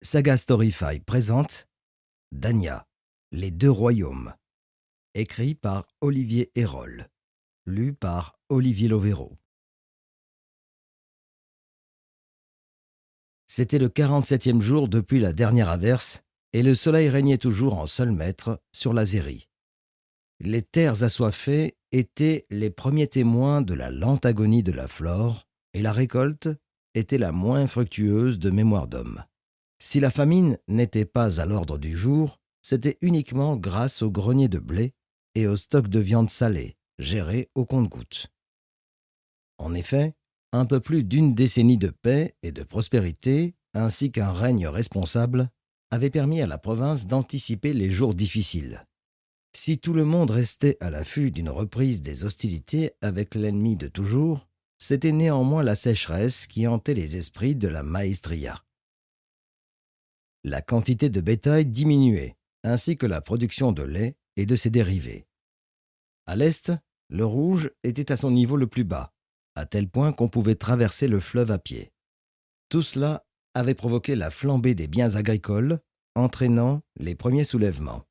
Saga Storyfy présente Dania, les deux royaumes. Écrit par Olivier Hérol. Lu par Olivier Lovero. C'était le 47e jour depuis la dernière averse et le soleil régnait toujours en seul maître sur l'Azérie. Les terres assoiffées étaient les premiers témoins de la lente agonie de la flore et la récolte était la moins fructueuse de mémoire d'homme. Si la famine n'était pas à l'ordre du jour, c'était uniquement grâce au grenier de blé et au stock de viande salée, géré au compte-gouttes. En effet, un peu plus d'une décennie de paix et de prospérité, ainsi qu'un règne responsable, avait permis à la province d'anticiper les jours difficiles. Si tout le monde restait à l'affût d'une reprise des hostilités avec l'ennemi de toujours, c'était néanmoins la sécheresse qui hantait les esprits de la Maestria. La quantité de bétail diminuait, ainsi que la production de lait et de ses dérivés. À l'est, le Rouge était à son niveau le plus bas, à tel point qu'on pouvait traverser le fleuve à pied. Tout cela avait provoqué la flambée des biens agricoles, entraînant les premiers soulèvements.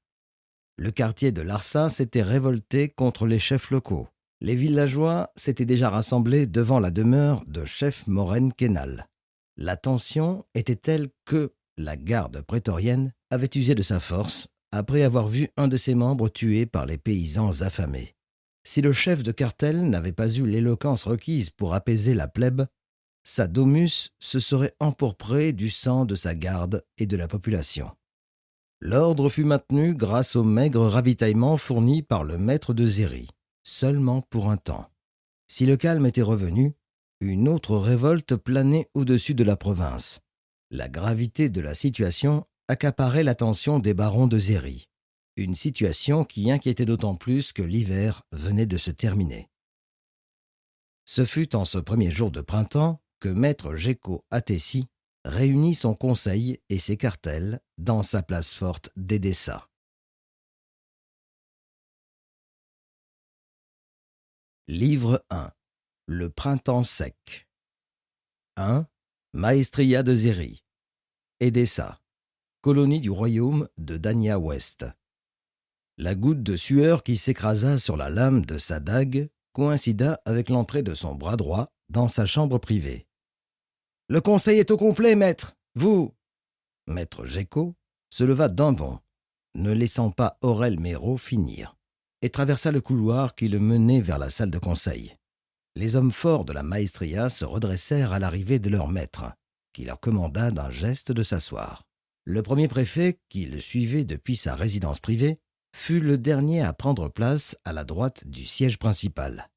Le quartier de Larsa s'était révolté contre les chefs locaux. Les villageois s'étaient déjà rassemblés devant la demeure de chef Moren Kenal. La tension était telle que la garde prétorienne avait usé de sa force après avoir vu un de ses membres tué par les paysans affamés. Si le chef de cartel n'avait pas eu l'éloquence requise pour apaiser la plèbe, sa domus se serait empourprée du sang de sa garde et de la population. L'ordre fut maintenu grâce au maigre ravitaillement fourni par le maître de Zéry, seulement pour un temps. Si le calme était revenu, une autre révolte planait au-dessus de la province. La gravité de la situation accaparait l'attention des barons de Zéry. Une situation qui inquiétait d'autant plus que l'hiver venait de se terminer. Ce fut en ce premier jour de printemps que maître Géco Atessi réunit son conseil et ses cartels dans sa place forte d'Edessa. Livre 1. Le printemps sec. 1. Maestria de Zéry. Edessa, colonie du royaume de Dania Ouest. La goutte de sueur qui s'écrasa sur la lame de sa dague coïncida avec l'entrée de son bras droit dans sa chambre privée. « Le conseil est au complet, maître. Vous » Maître Géco se leva d'un bond, ne laissant pas Aurel Méro finir, et traversa le couloir qui le menait vers la salle de conseil. Les hommes forts de la Maestria se redressèrent à l'arrivée de leur maître, qui leur commanda d'un geste de s'asseoir. Le premier préfet, qui le suivait depuis sa résidence privée, fut le dernier à prendre place à la droite du siège principal.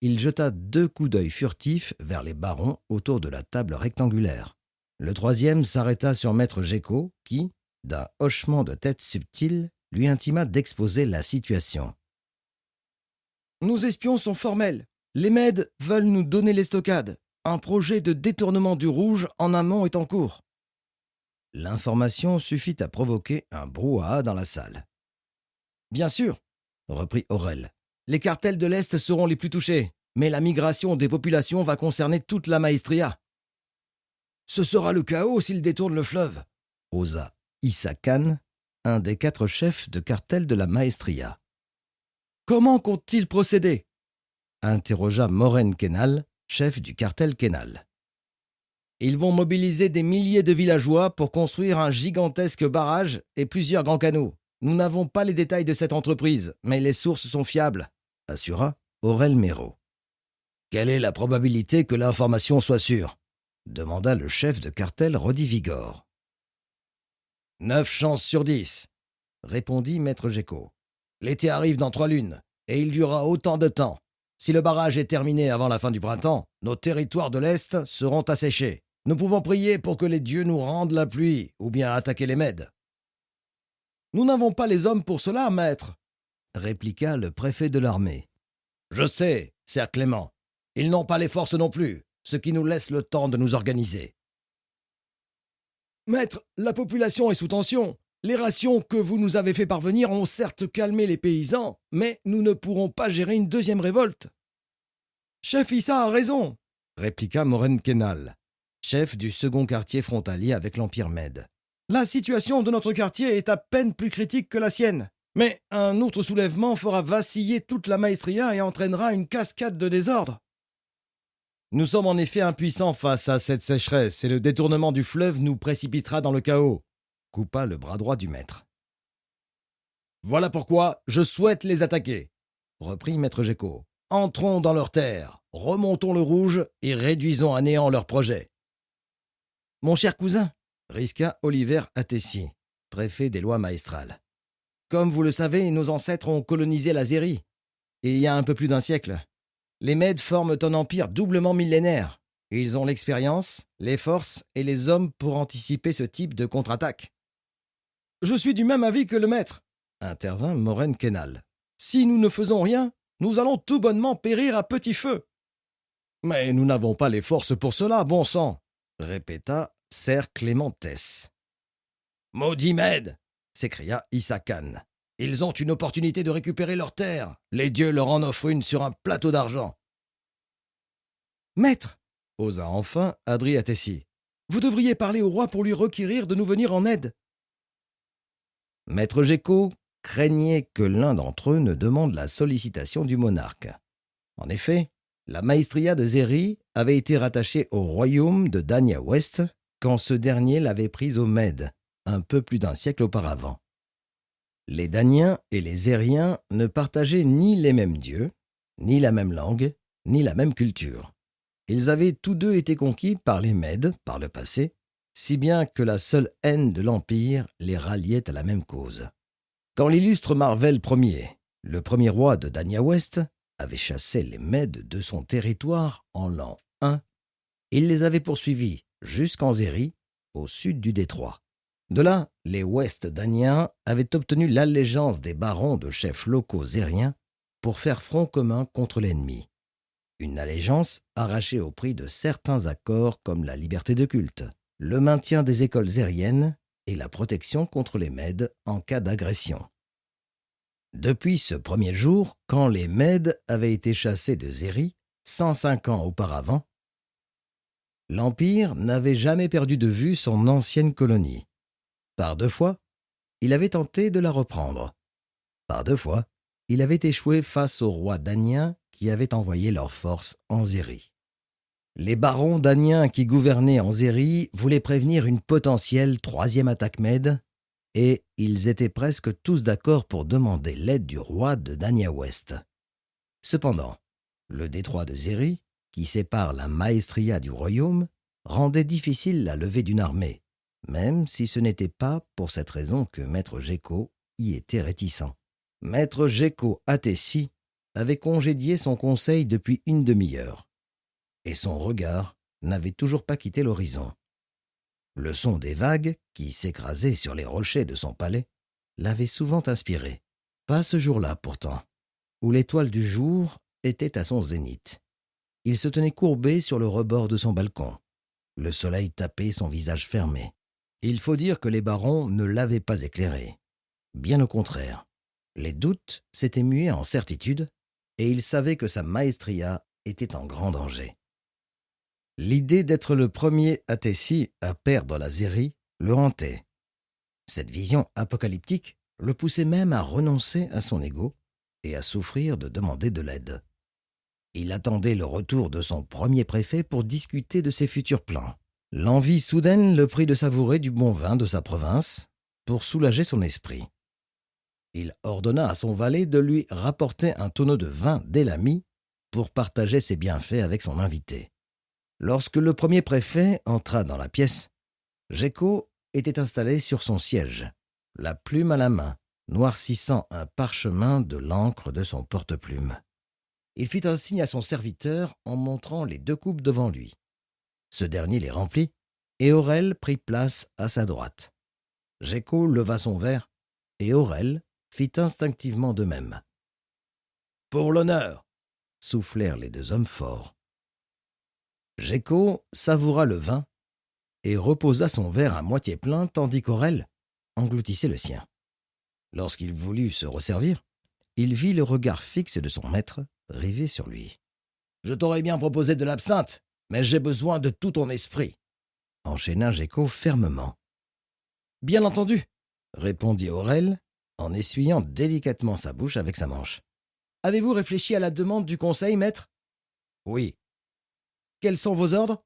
Il jeta 2 coups d'œil furtifs vers les barons autour de la table rectangulaire. Le troisième s'arrêta sur maître Géco, qui, d'un hochement de tête subtil, lui intima d'exposer la situation. « Nos espions sont formels. Les Mèdes veulent nous donner l'estocade. Un projet de détournement du Rouge en amont est en cours. » L'information suffit à provoquer un brouhaha dans la salle. « Bien sûr, » reprit Aurel, « les cartels de l'Est seront les plus touchés, mais la migration des populations va concerner toute la Maestria. »« Ce sera le chaos s'ils détournent le fleuve, » osa Issa Khan, un des 4 chefs de cartel de la Maestria. « Comment comptent-ils procéder ?» interrogea Moren Kenal, chef du cartel Kenal. « Ils vont mobiliser des milliers de villageois pour construire un gigantesque barrage et plusieurs grands canaux. Nous n'avons pas les détails de cette entreprise, mais les sources sont fiables, » assura Aurel Méro. « Quelle est la probabilité que l'information soit sûre ?» demanda le chef de cartel Rodivigor. « 9 chances sur 10, » répondit maître Géco. « L'été arrive dans 3 lunes, et il durera autant de temps. Si le barrage est terminé avant la fin du printemps, nos territoires de l'Est seront asséchés. Nous pouvons prier pour que les dieux nous rendent la pluie, ou bien attaquer les Mèdes. »« Nous n'avons pas les hommes pour cela, maître, » répliqua le préfet de l'armée. « Je sais, sir Clément. Ils n'ont pas les forces non plus, ce qui nous laisse le temps de nous organiser. »« Maître, la population est sous tension. Les rations que vous nous avez fait parvenir ont certes calmé les paysans, mais nous ne pourrons pas gérer une deuxième révolte. »« Chef Issa a raison, » répliqua Moren Kenal, chef du second quartier frontalier avec l'Empire Mède. La situation de notre quartier est à peine plus critique que la sienne. Mais un autre soulèvement fera vaciller toute la Maestria et entraînera une cascade de désordre. Nous sommes en effet impuissants face à cette sécheresse et le détournement du fleuve nous précipitera dans le chaos, coupa le bras droit du maître. Voilà pourquoi je souhaite les attaquer, reprit maître Géco. Entrons dans leurs terres, remontons le rouge et réduisons à néant leurs projets. Mon cher cousin, risqua Oliver Attessi, préfet des lois maestrales. Comme vous le savez, nos ancêtres ont colonisé l'Azérie, il y a un peu plus d'un siècle. Les Mèdes forment un empire doublement millénaire. Ils ont l'expérience, les forces et les hommes pour anticiper ce type de contre-attaque. Je suis du même avis que le maître, intervint Moren Kenal. Si nous ne faisons rien, nous allons tout bonnement périr à petit feu. Mais nous n'avons pas les forces pour cela, bon sang, répéta Ser Clémentès. Maudits Mèdes, s'écria Issa Khan. Ils ont une opportunité de récupérer leurs terres. Les dieux leur en offrent une sur un plateau d'argent. Maître, osa enfin Adri Attessi, vous devriez parler au roi pour lui requérir de nous venir en aide. Maître Géco craignait que l'un d'entre eux ne demande la sollicitation du monarque. En effet, la maestria de Zéry avait été rattachée au royaume de Danya Ouest quand ce dernier l'avait prise aux Mèdes, un peu plus d'un siècle auparavant. Les Daniens et les Zériens ne partageaient ni les mêmes dieux, ni la même langue, ni la même culture. Ils avaient tous deux été conquis par les Mèdes par le passé, si bien que la seule haine de l'Empire les ralliait à la même cause. Quand l'illustre Marvel Ier, le premier roi de Danya Ouest, avait chassé les Mèdes de son territoire en l'an 1, il les avait poursuivis jusqu'en Zéry, au sud du détroit. De là, les Ouest-Daniens avaient obtenu l'allégeance des barons de chefs locaux zériens pour faire front commun contre l'ennemi. Une allégeance arrachée au prix de certains accords comme la liberté de culte, le maintien des écoles zériennes et la protection contre les Mèdes en cas d'agression. Depuis ce premier jour, quand les Mèdes avaient été chassés de Zéry, 105 ans auparavant, l'Empire n'avait jamais perdu de vue son ancienne colonie. Par 2 fois, il avait tenté de la reprendre. Par 2 fois, il avait échoué face aux rois daniens qui avaient envoyé leurs forces en Zéry. Les barons daniens qui gouvernaient en Zéry voulaient prévenir une potentielle 3e attaque mède, et ils étaient presque tous d'accord pour demander l'aide du roi de Danya Ouest. Cependant, le détroit de Zéry, qui sépare la maestria du royaume, rendait difficile la levée d'une armée, même si ce n'était pas pour cette raison que maître Géco y était réticent. Maître Géco Attessi avait congédié son conseil depuis une demi-heure, et son regard n'avait toujours pas quitté l'horizon. Le son des vagues, qui s'écrasaient sur les rochers de son palais, l'avait souvent inspiré. Pas ce jour-là, pourtant, où l'étoile du jour était à son zénith. Il se tenait courbé sur le rebord de son balcon. Le soleil tapait son visage fermé. Il faut dire que les barons ne l'avaient pas éclairé. Bien au contraire, les doutes s'étaient mués en certitude, et il savait que sa maestria était en grand danger. L'idée d'être le premier Attessi à perdre la Zéry le hantait. Cette vision apocalyptique le poussait même à renoncer à son ego et à souffrir de demander de l'aide. Il attendait le retour de son premier préfet pour discuter de ses futurs plans. L'envie soudaine le prit de savourer du bon vin de sa province pour soulager son esprit. Il ordonna à son valet de lui rapporter un tonneau de vin d'Elami pour partager ses bienfaits avec son invité. Lorsque le premier préfet entra dans la pièce, Géco était installé sur son siège, la plume à la main, noircissant un parchemin de l'encre de son porte-plume. Il fit un signe à son serviteur en montrant les 2 coupes devant lui. Ce dernier les remplit, et Aurel prit place à sa droite. Géco leva son verre, et Aurel fit instinctivement de même. « Pour l'honneur !» soufflèrent les 2 hommes forts. Géco savoura le vin et reposa son verre à moitié plein tandis qu'Aurel engloutissait le sien. Lorsqu'il voulut se resservir, il vit le regard fixe de son maître rivé sur lui. « Je t'aurais bien proposé de l'absinthe, mais j'ai besoin de tout ton esprit, » enchaîna Géco fermement. Bien entendu, répondit Aurel, en essuyant délicatement sa bouche avec sa manche. Avez-vous réfléchi à la demande du conseil, maître? Oui. Quels sont vos ordres?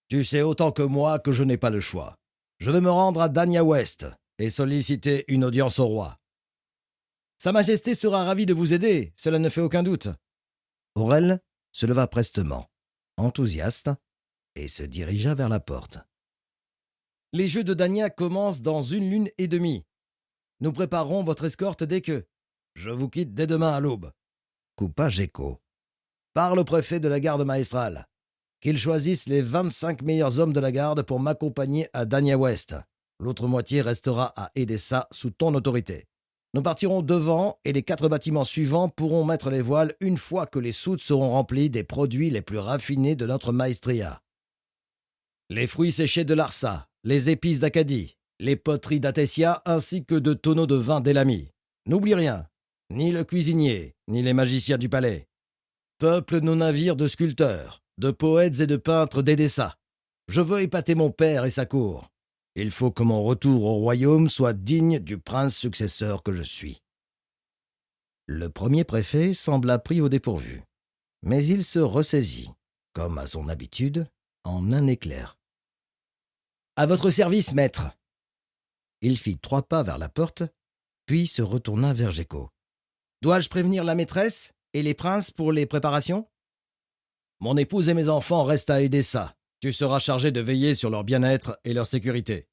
Tu sais autant que moi que je n'ai pas le choix. Je vais me rendre à Danya West et solliciter une audience au roi. Sa Majesté sera ravie de vous aider, cela ne fait aucun doute. Aurel se leva prestement, enthousiaste, et se dirigea vers la porte. Les jeux de Danya commencent dans 1 lune et demie. Nous préparerons votre escorte dès que... Je vous quitte dès demain à l'aube, coupa Géco. Parle au préfet de la garde maestrale. Qu'il choisisse les 25 meilleurs hommes de la garde pour m'accompagner à Danya West. L'autre moitié restera à Edessa sous ton autorité. Nous partirons devant et les 4 bâtiments suivants pourront mettre les voiles une fois que les soutes seront remplies des produits les plus raffinés de notre maestria. Les fruits séchés de Larsa, les épices d'Acadie, les poteries d'Atessia ainsi que de tonneaux de vin d'Elami. N'oublie rien, ni le cuisinier, ni les magiciens du palais. Peuple nos navires de sculpteurs, de poètes et de peintres d'Edessa. Je veux épater mon père et sa cour. Il faut que mon retour au royaume soit digne du prince successeur que je suis. Le premier préfet sembla pris au dépourvu, mais il se ressaisit, comme à son habitude, en un éclair. « À votre service, maître !» Il fit 3 pas vers la porte, puis se retourna vers Géco. « Dois-je prévenir la maîtresse et les princes pour les préparations ? » Mon épouse et mes enfants restent à Edessa. Tu seras chargé de veiller sur leur bien-être et leur sécurité.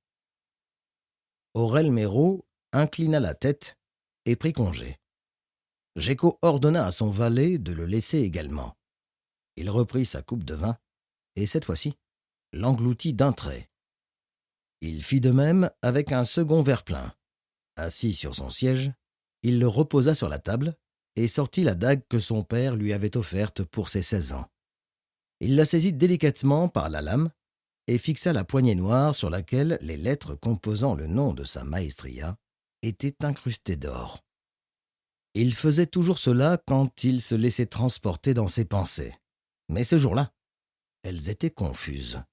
Aurel Méreau inclina la tête et prit congé. Géco ordonna à son valet de le laisser également. Il reprit sa coupe de vin et, cette fois-ci, l'engloutit d'un trait. Il fit de même avec un second verre plein. Assis sur son siège, il le reposa sur la table et sortit la dague que son père lui avait offerte pour ses 16 ans. Il la saisit délicatement par la lame et fixa la poignée noire sur laquelle les lettres composant le nom de sa maestria étaient incrustées d'or. Il faisait toujours cela quand il se laissait transporter dans ses pensées. Mais ce jour-là, elles étaient confuses.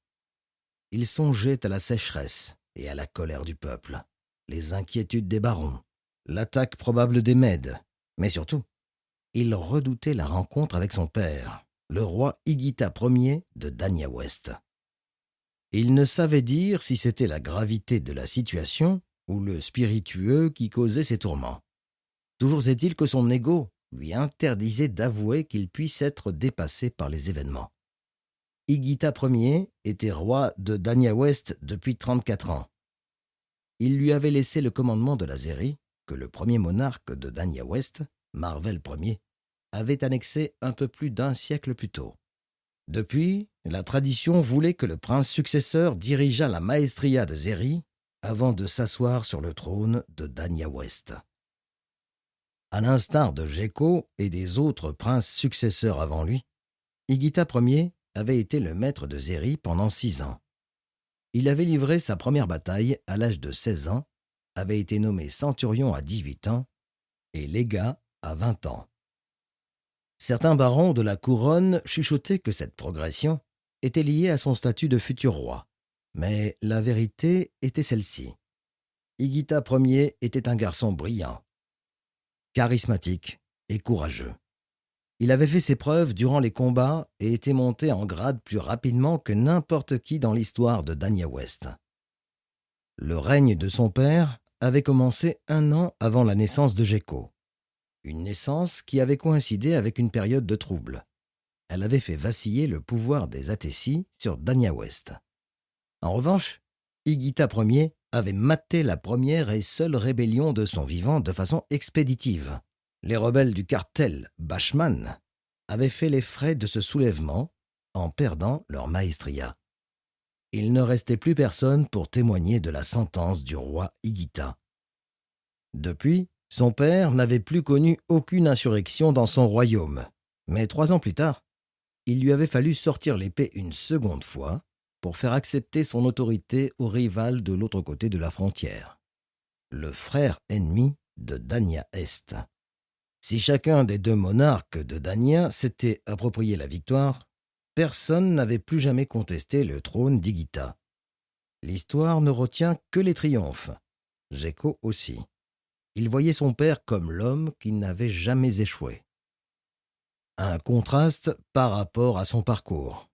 Il songeait à la sécheresse et à la colère du peuple, les inquiétudes des barons, l'attaque probable des Mèdes, mais surtout, il redoutait la rencontre avec son père, le roi Igita Ier de Danya West. Il ne savait dire si c'était la gravité de la situation ou le spiritueux qui causait ses tourments. Toujours est-il que son ego lui interdisait d'avouer qu'il puisse être dépassé par les événements. Igita Ier était roi de Danya West depuis 34 ans. Il lui avait laissé le commandement de la Zérie que le premier monarque de Danya West, Marvel Ier, avait annexé un peu plus d'1 siècle plus tôt. Depuis, la tradition voulait que le prince successeur dirigeât la maestria de Zérie avant de s'asseoir sur le trône de Danya West. À l'instar de Géco et des autres princes successeurs avant lui, Igita Ier avait été le maître de Zérie pendant 6 ans. Il avait livré sa première bataille à l'âge de 16 ans, avait été nommé centurion à 18 ans et légat à 20 ans. Certains barons de la couronne chuchotaient que cette progression était liée à son statut de futur roi. Mais la vérité était celle-ci. Igita Ier était un garçon brillant, charismatique et courageux. Il avait fait ses preuves durant les combats et était monté en grade plus rapidement que n'importe qui dans l'histoire de Danya West. Le règne de son père avait commencé 1 an avant la naissance de Géco. Une naissance qui avait coïncidé avec une période de trouble. Elle avait fait vaciller le pouvoir des Atessi sur Danya West. En revanche, Igita Ier avait maté la première et seule rébellion de son vivant de façon expéditive. Les rebelles du cartel Bachman avaient fait les frais de ce soulèvement en perdant leur maestria. Il ne restait plus personne pour témoigner de la sentence du roi Igita. Depuis, son père n'avait plus connu aucune insurrection dans son royaume, mais 3 ans plus tard, il lui avait fallu sortir l'épée une seconde fois pour faire accepter son autorité au rival de l'autre côté de la frontière, le frère ennemi de Danya Est. Si chacun des 2 monarques de Danya s'était approprié la victoire, personne n'avait plus jamais contesté le trône d'Igita. L'histoire ne retient que les triomphes. Gecko aussi. Il voyait son père comme l'homme qui n'avait jamais échoué. Un contraste par rapport à son parcours.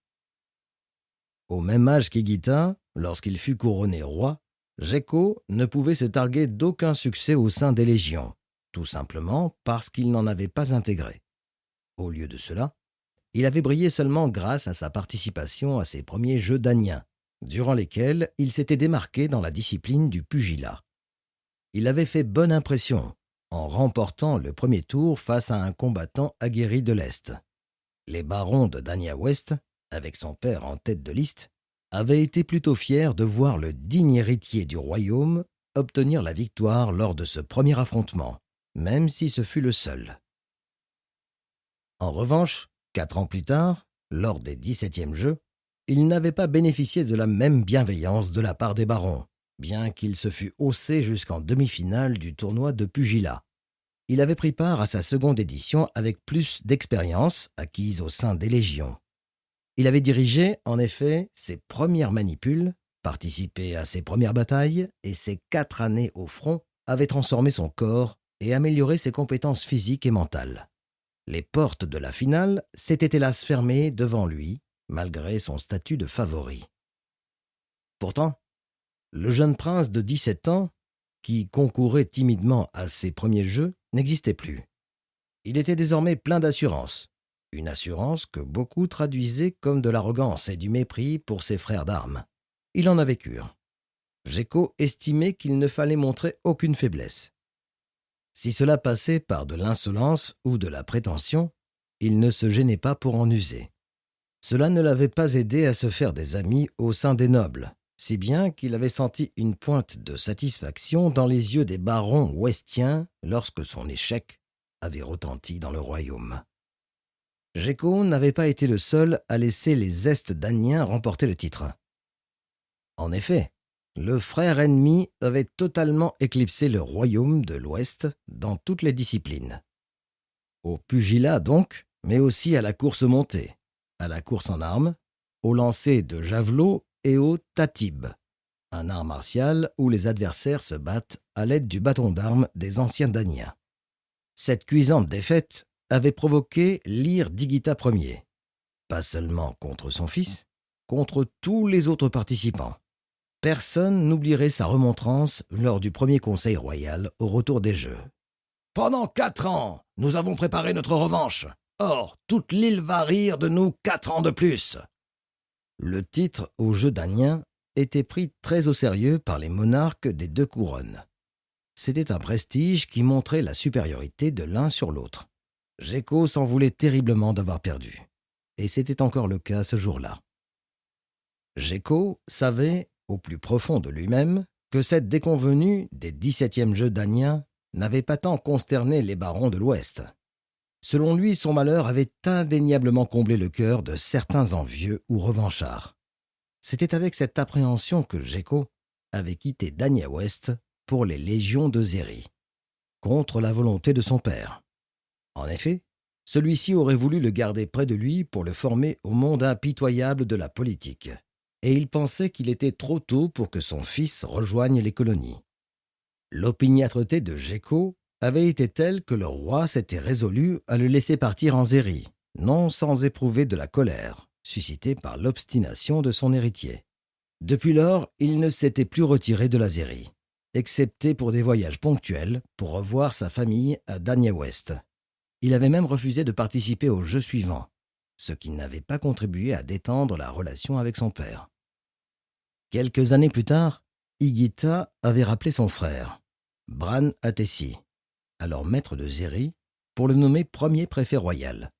Au même âge qu'Higita, lorsqu'il fut couronné roi, Gecko ne pouvait se targuer d'aucun succès au sein des légions, tout simplement parce qu'il n'en avait pas intégré. Au lieu de cela, il avait brillé seulement grâce à sa participation à ses premiers Jeux daniens, durant lesquels il s'était démarqué dans la discipline du pugilat. Il avait fait bonne impression en remportant le premier tour face à un combattant aguerri de l'Est. Les barons de Danya West, avec son père en tête de liste, avaient été plutôt fiers de voir le digne héritier du royaume obtenir la victoire lors de ce premier affrontement, même si ce fut le seul. En revanche, 4 ans plus tard, lors des 17e Jeux, il n'avait pas bénéficié de la même bienveillance de la part des barons, bien qu'il se fût haussé jusqu'en demi-finale du tournoi de pugilat. Il avait pris part à sa seconde édition avec plus d'expérience acquise au sein des légions. Il avait dirigé, en effet, ses premières manipules, participé à ses premières batailles, et ses 4 années au front avaient transformé son corps et amélioré ses compétences physiques et mentales. Les portes de la finale s'étaient hélas fermées devant lui, malgré son statut de favori. Pourtant, le jeune prince de 17 ans, qui concourait timidement à ses premiers jeux, n'existait plus. Il était désormais plein d'assurance, une assurance que beaucoup traduisaient comme de l'arrogance et du mépris pour ses frères d'armes. Il en avait cure. Gecko estimait qu'il ne fallait montrer aucune faiblesse. Si cela passait par de l'insolence ou de la prétention, il ne se gênait pas pour en user. Cela ne l'avait pas aidé à se faire des amis au sein des nobles, si bien qu'il avait senti une pointe de satisfaction dans les yeux des barons ouestiens lorsque son échec avait retenti dans le royaume. Gecko n'avait pas été le seul à laisser les Est-Daniens remporter le titre. En effet, le frère ennemi avait totalement éclipsé le royaume de l'Ouest dans toutes les disciplines. Au pugilat donc, mais aussi à la course montée, à la course en armes, au lancer de javelot et au tatib, un art martial où les adversaires se battent à l'aide du bâton d'armes des anciens Daniens. Cette cuisante défaite avait provoqué l'ire d'Higita Ier, pas seulement contre son fils, contre tous les autres participants. Personne n'oublierait sa remontrance lors du premier conseil royal au retour des Jeux. « Pendant 4 ans, nous avons préparé notre revanche. Or, toute l'île va rire de nous 4 ans de plus. » Le titre aux Jeux daniens était pris très au sérieux par les monarques des 2 couronnes. C'était un prestige qui montrait la supériorité de l'un sur l'autre. Gecko s'en voulait terriblement d'avoir perdu. Et c'était encore le cas ce jour-là. Gecko savait, au plus profond de lui-même, que cette déconvenue des 17e Jeux daniens n'avait pas tant consterné les barons de l'Ouest. Selon lui, son malheur avait indéniablement comblé le cœur de certains envieux ou revanchards. C'était avec cette appréhension que Gecko avait quitté Danya West pour les légions de Zéry, contre la volonté de son père. En effet, celui-ci aurait voulu le garder près de lui pour le former au monde impitoyable de la politique, et il pensait qu'il était trop tôt pour que son fils rejoigne les colonies. L'opiniâtreté de Gecko avait été telle que le roi s'était résolu à le laisser partir en Zéry, non sans éprouver de la colère, suscitée par l'obstination de son héritier. Depuis lors, il ne s'était plus retiré de la Zéry, excepté pour des voyages ponctuels pour revoir sa famille à Danya West. Il avait même refusé de participer aux Jeux suivants, ce qui n'avait pas contribué à détendre la relation avec son père. Quelques années plus tard, Higita avait rappelé son frère, Bran Atessi, alors maître de Zéry, pour le nommer premier préfet royal.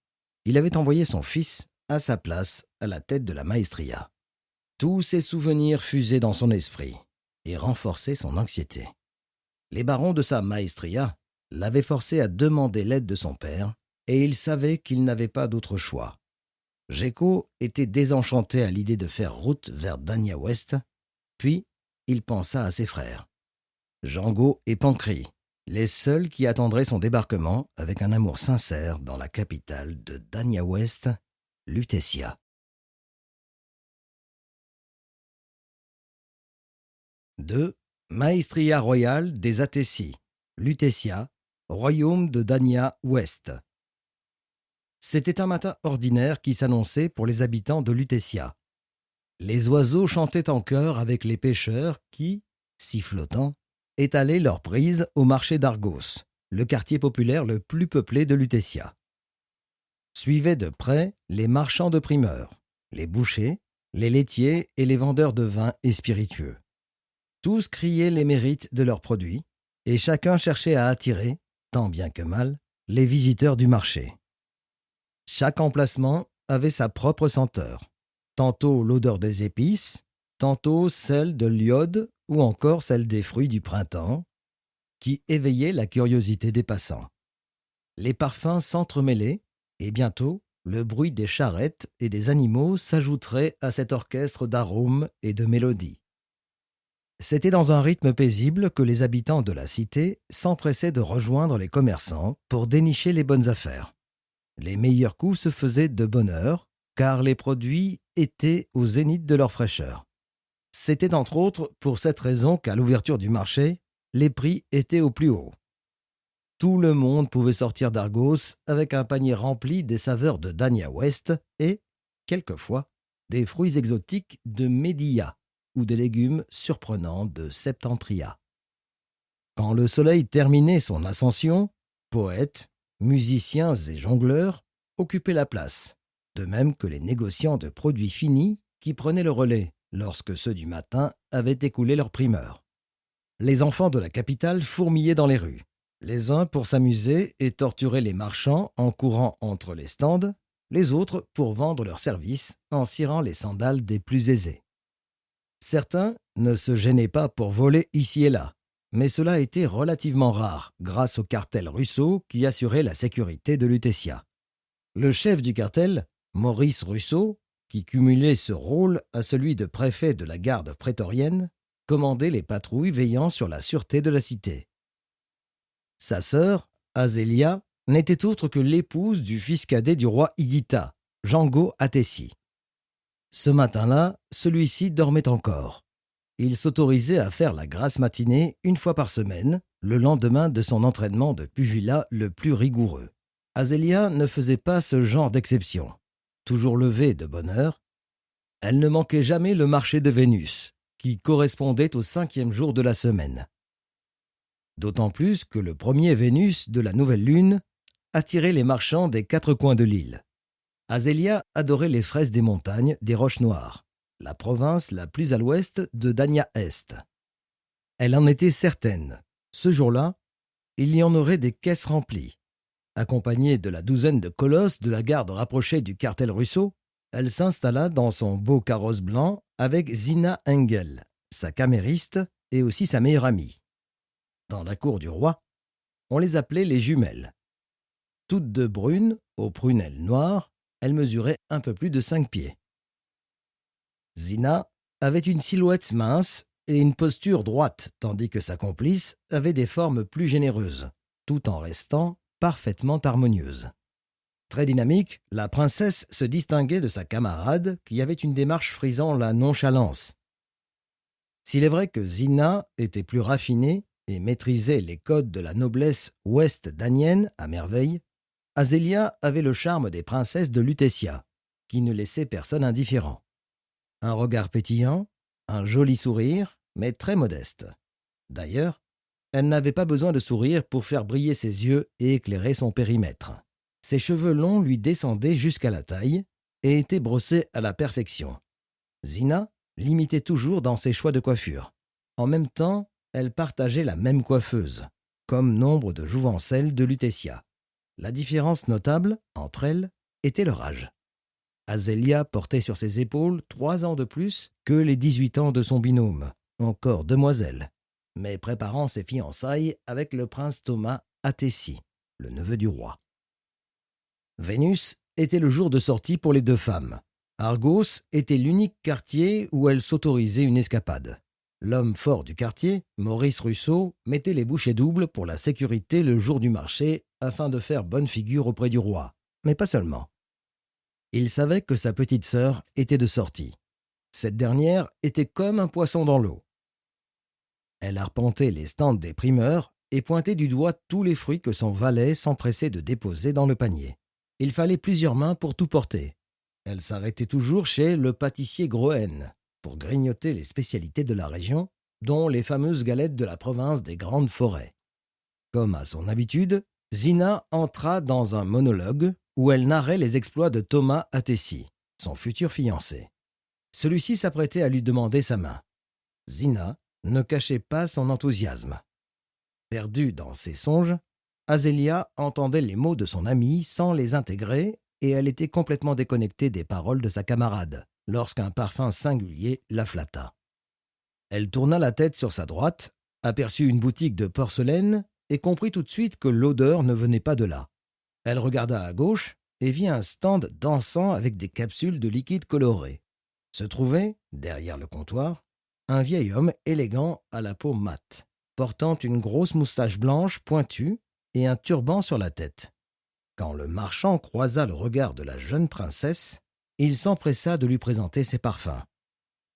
Il avait envoyé son fils à sa place à la tête de la maestria. Tous ses souvenirs fusaient dans son esprit et renforçaient son anxiété. Les barons de sa maestria l'avaient forcé à demander l'aide de son père et il savait qu'il n'avait pas d'autre choix. Gecko était désenchanté à l'idée de faire route vers Danya West, puis il pensa à ses frères, Jango et Pancri, les seuls qui attendraient son débarquement avec un amour sincère dans la capitale de Danya West, Lutetia. 2. Maestria royale des Atessi, Lutetia, royaume de Dania Ouest. C'était un matin ordinaire qui s'annonçait pour les habitants de Lutetia. Les oiseaux chantaient en chœur avec les pêcheurs qui, sifflotant, étalaient leurs prises au marché d'Argos, le quartier populaire le plus peuplé de Lutetia. Suivaient de près les marchands de primeurs, les bouchers, les laitiers et les vendeurs de vins et spiritueux. Tous criaient les mérites de leurs produits, et chacun cherchait à attirer, tant bien que mal, les visiteurs du marché. Chaque emplacement avait sa propre senteur, tantôt l'odeur des épices, tantôt celle de l'iode ou encore celle des fruits du printemps, qui éveillait la curiosité des passants. Les parfums s'entremêlaient, et bientôt, le bruit des charrettes et des animaux s'ajouterait à cet orchestre d'arômes et de mélodies. C'était dans un rythme paisible que les habitants de la cité s'empressaient de rejoindre les commerçants pour dénicher les bonnes affaires. Les meilleurs coups se faisaient de bonne heure, car les produits étaient au zénith de leur fraîcheur. C'était entre autres pour cette raison qu'à l'ouverture du marché, les prix étaient au plus haut. Tout le monde pouvait sortir d'Argos avec un panier rempli des saveurs de Dania Ouest et, quelquefois, des fruits exotiques de Médilla ou des légumes surprenants de Septentria. Quand le soleil terminait son ascension, poètes, musiciens et jongleurs occupaient la place, de même que les négociants de produits finis qui prenaient le relais lorsque ceux du matin avaient écoulé leurs primeurs. Les enfants de la capitale fourmillaient dans les rues, les uns pour s'amuser et torturer les marchands en courant entre les stands, les autres pour vendre leurs services en cirant les sandales des plus aisés. Certains ne se gênaient pas pour voler ici et là, mais cela était relativement rare grâce au cartel Russo qui assurait la sécurité de Lutetia. Le chef du cartel, Maurice Russo, qui cumulait ce rôle à celui de préfet de la garde prétorienne, commandait les patrouilles veillant sur la sûreté de la cité. Sa sœur, Azélia, n'était autre que l'épouse du fils cadet du roi Higita, Jango Atessi. Ce matin-là, celui-ci dormait encore. Il s'autorisait à faire la grasse matinée une fois par semaine, le lendemain de son entraînement de pugilat le plus rigoureux. Azélia ne faisait pas ce genre d'exception. Toujours levée de bonne heure, elle ne manquait jamais le marché de Vénus, qui correspondait au 5e jour de la semaine. D'autant plus que le premier Vénus de la nouvelle lune attirait les marchands des 4 coins de l'île. Azélia adorait les fraises des montagnes des Roches Noires, la province la plus à l'ouest de Dania Est. Elle en était certaine. Ce jour-là, il y en aurait des caisses remplies. Accompagnée de la douzaine de colosses de la garde rapprochée du cartel Russo, elle s'installa dans son beau carrosse blanc avec Zina Engel, sa camériste et aussi sa meilleure amie. Dans la cour du roi, on les appelait les jumelles. Toutes deux brunes, aux prunelles noires, elles mesuraient un peu plus de 5 pieds. Zina avait une silhouette mince et une posture droite, tandis que sa complice avait des formes plus généreuses, tout en restant parfaitement harmonieuse. Très dynamique, la princesse se distinguait de sa camarade qui avait une démarche frisant la nonchalance. S'il est vrai que Zina était plus raffinée et maîtrisait les codes de la noblesse ouest-danienne à merveille, Azélia avait le charme des princesses de Lutetia, qui ne laissaient personne indifférent. Un regard pétillant, un joli sourire, mais très modeste. D'ailleurs, elle n'avait pas besoin de sourire pour faire briller ses yeux et éclairer son périmètre. Ses cheveux longs lui descendaient jusqu'à la taille et étaient brossés à la perfection. Zina l'imitait toujours dans ses choix de coiffure. En même temps, elle partageait la même coiffeuse, comme nombre de jouvencelles de Lutetia. La différence notable entre elles était leur âge. Azélia portait sur ses épaules 3 ans de plus que les 18 ans de son binôme, encore demoiselle, mais préparant ses fiançailles avec le prince Thomas Atessi, le neveu du roi. Vénus était le jour de sortie pour les 2 femmes. Argos était l'unique quartier où elles s'autorisaient une escapade. L'homme fort du quartier, Maurice Russo, mettait les bouchées doubles pour la sécurité le jour du marché afin de faire bonne figure auprès du roi, mais pas seulement. Il savait que sa petite sœur était de sortie. Cette dernière était comme un poisson dans l'eau. Elle arpentait les stands des primeurs et pointait du doigt tous les fruits que son valet s'empressait de déposer dans le panier. Il fallait plusieurs mains pour tout porter. Elle s'arrêtait toujours chez le pâtissier Groen pour grignoter les spécialités de la région, dont les fameuses galettes de la province des Grandes Forêts. Comme à son habitude, Zina entra dans un monologue où elle narrait les exploits de Thomas Atessi, son futur fiancé. Celui-ci s'apprêtait à lui demander sa main. Zina ne cachait pas son enthousiasme. Perdue dans ses songes, Azélia entendait les mots de son amie sans les intégrer et elle était complètement déconnectée des paroles de sa camarade lorsqu'un parfum singulier la flatta. Elle tourna la tête sur sa droite, aperçut une boutique de porcelaine et comprit tout de suite que l'odeur ne venait pas de là. Elle regarda à gauche et vit un stand dansant avec des capsules de liquide coloré. Se trouvait, derrière le comptoir, un vieil homme élégant à la peau mate, portant une grosse moustache blanche pointue et un turban sur la tête. Quand le marchand croisa le regard de la jeune princesse, il s'empressa de lui présenter ses parfums.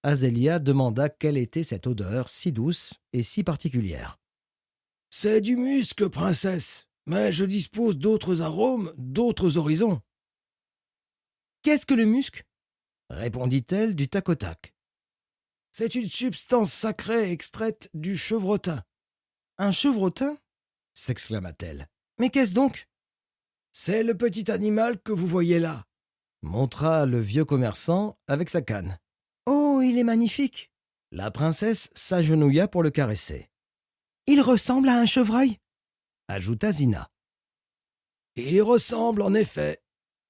Azélia demanda quelle était cette odeur si douce et si particulière. « C'est du musc, princesse, mais je dispose d'autres arômes, d'autres horizons. »« Qu'est-ce que le musc ?» répondit-elle du tac au tac. « C'est une substance sacrée extraite du chevrotin. »« Un chevrotin ?» s'exclama-t-elle. « Mais qu'est-ce donc ?»« C'est le petit animal que vous voyez là, » montra le vieux commerçant avec sa canne. « Oh, il est magnifique !» La princesse s'agenouilla pour le caresser. « Il ressemble à un chevreuil ?» ajouta Zina. « Il y ressemble en effet, »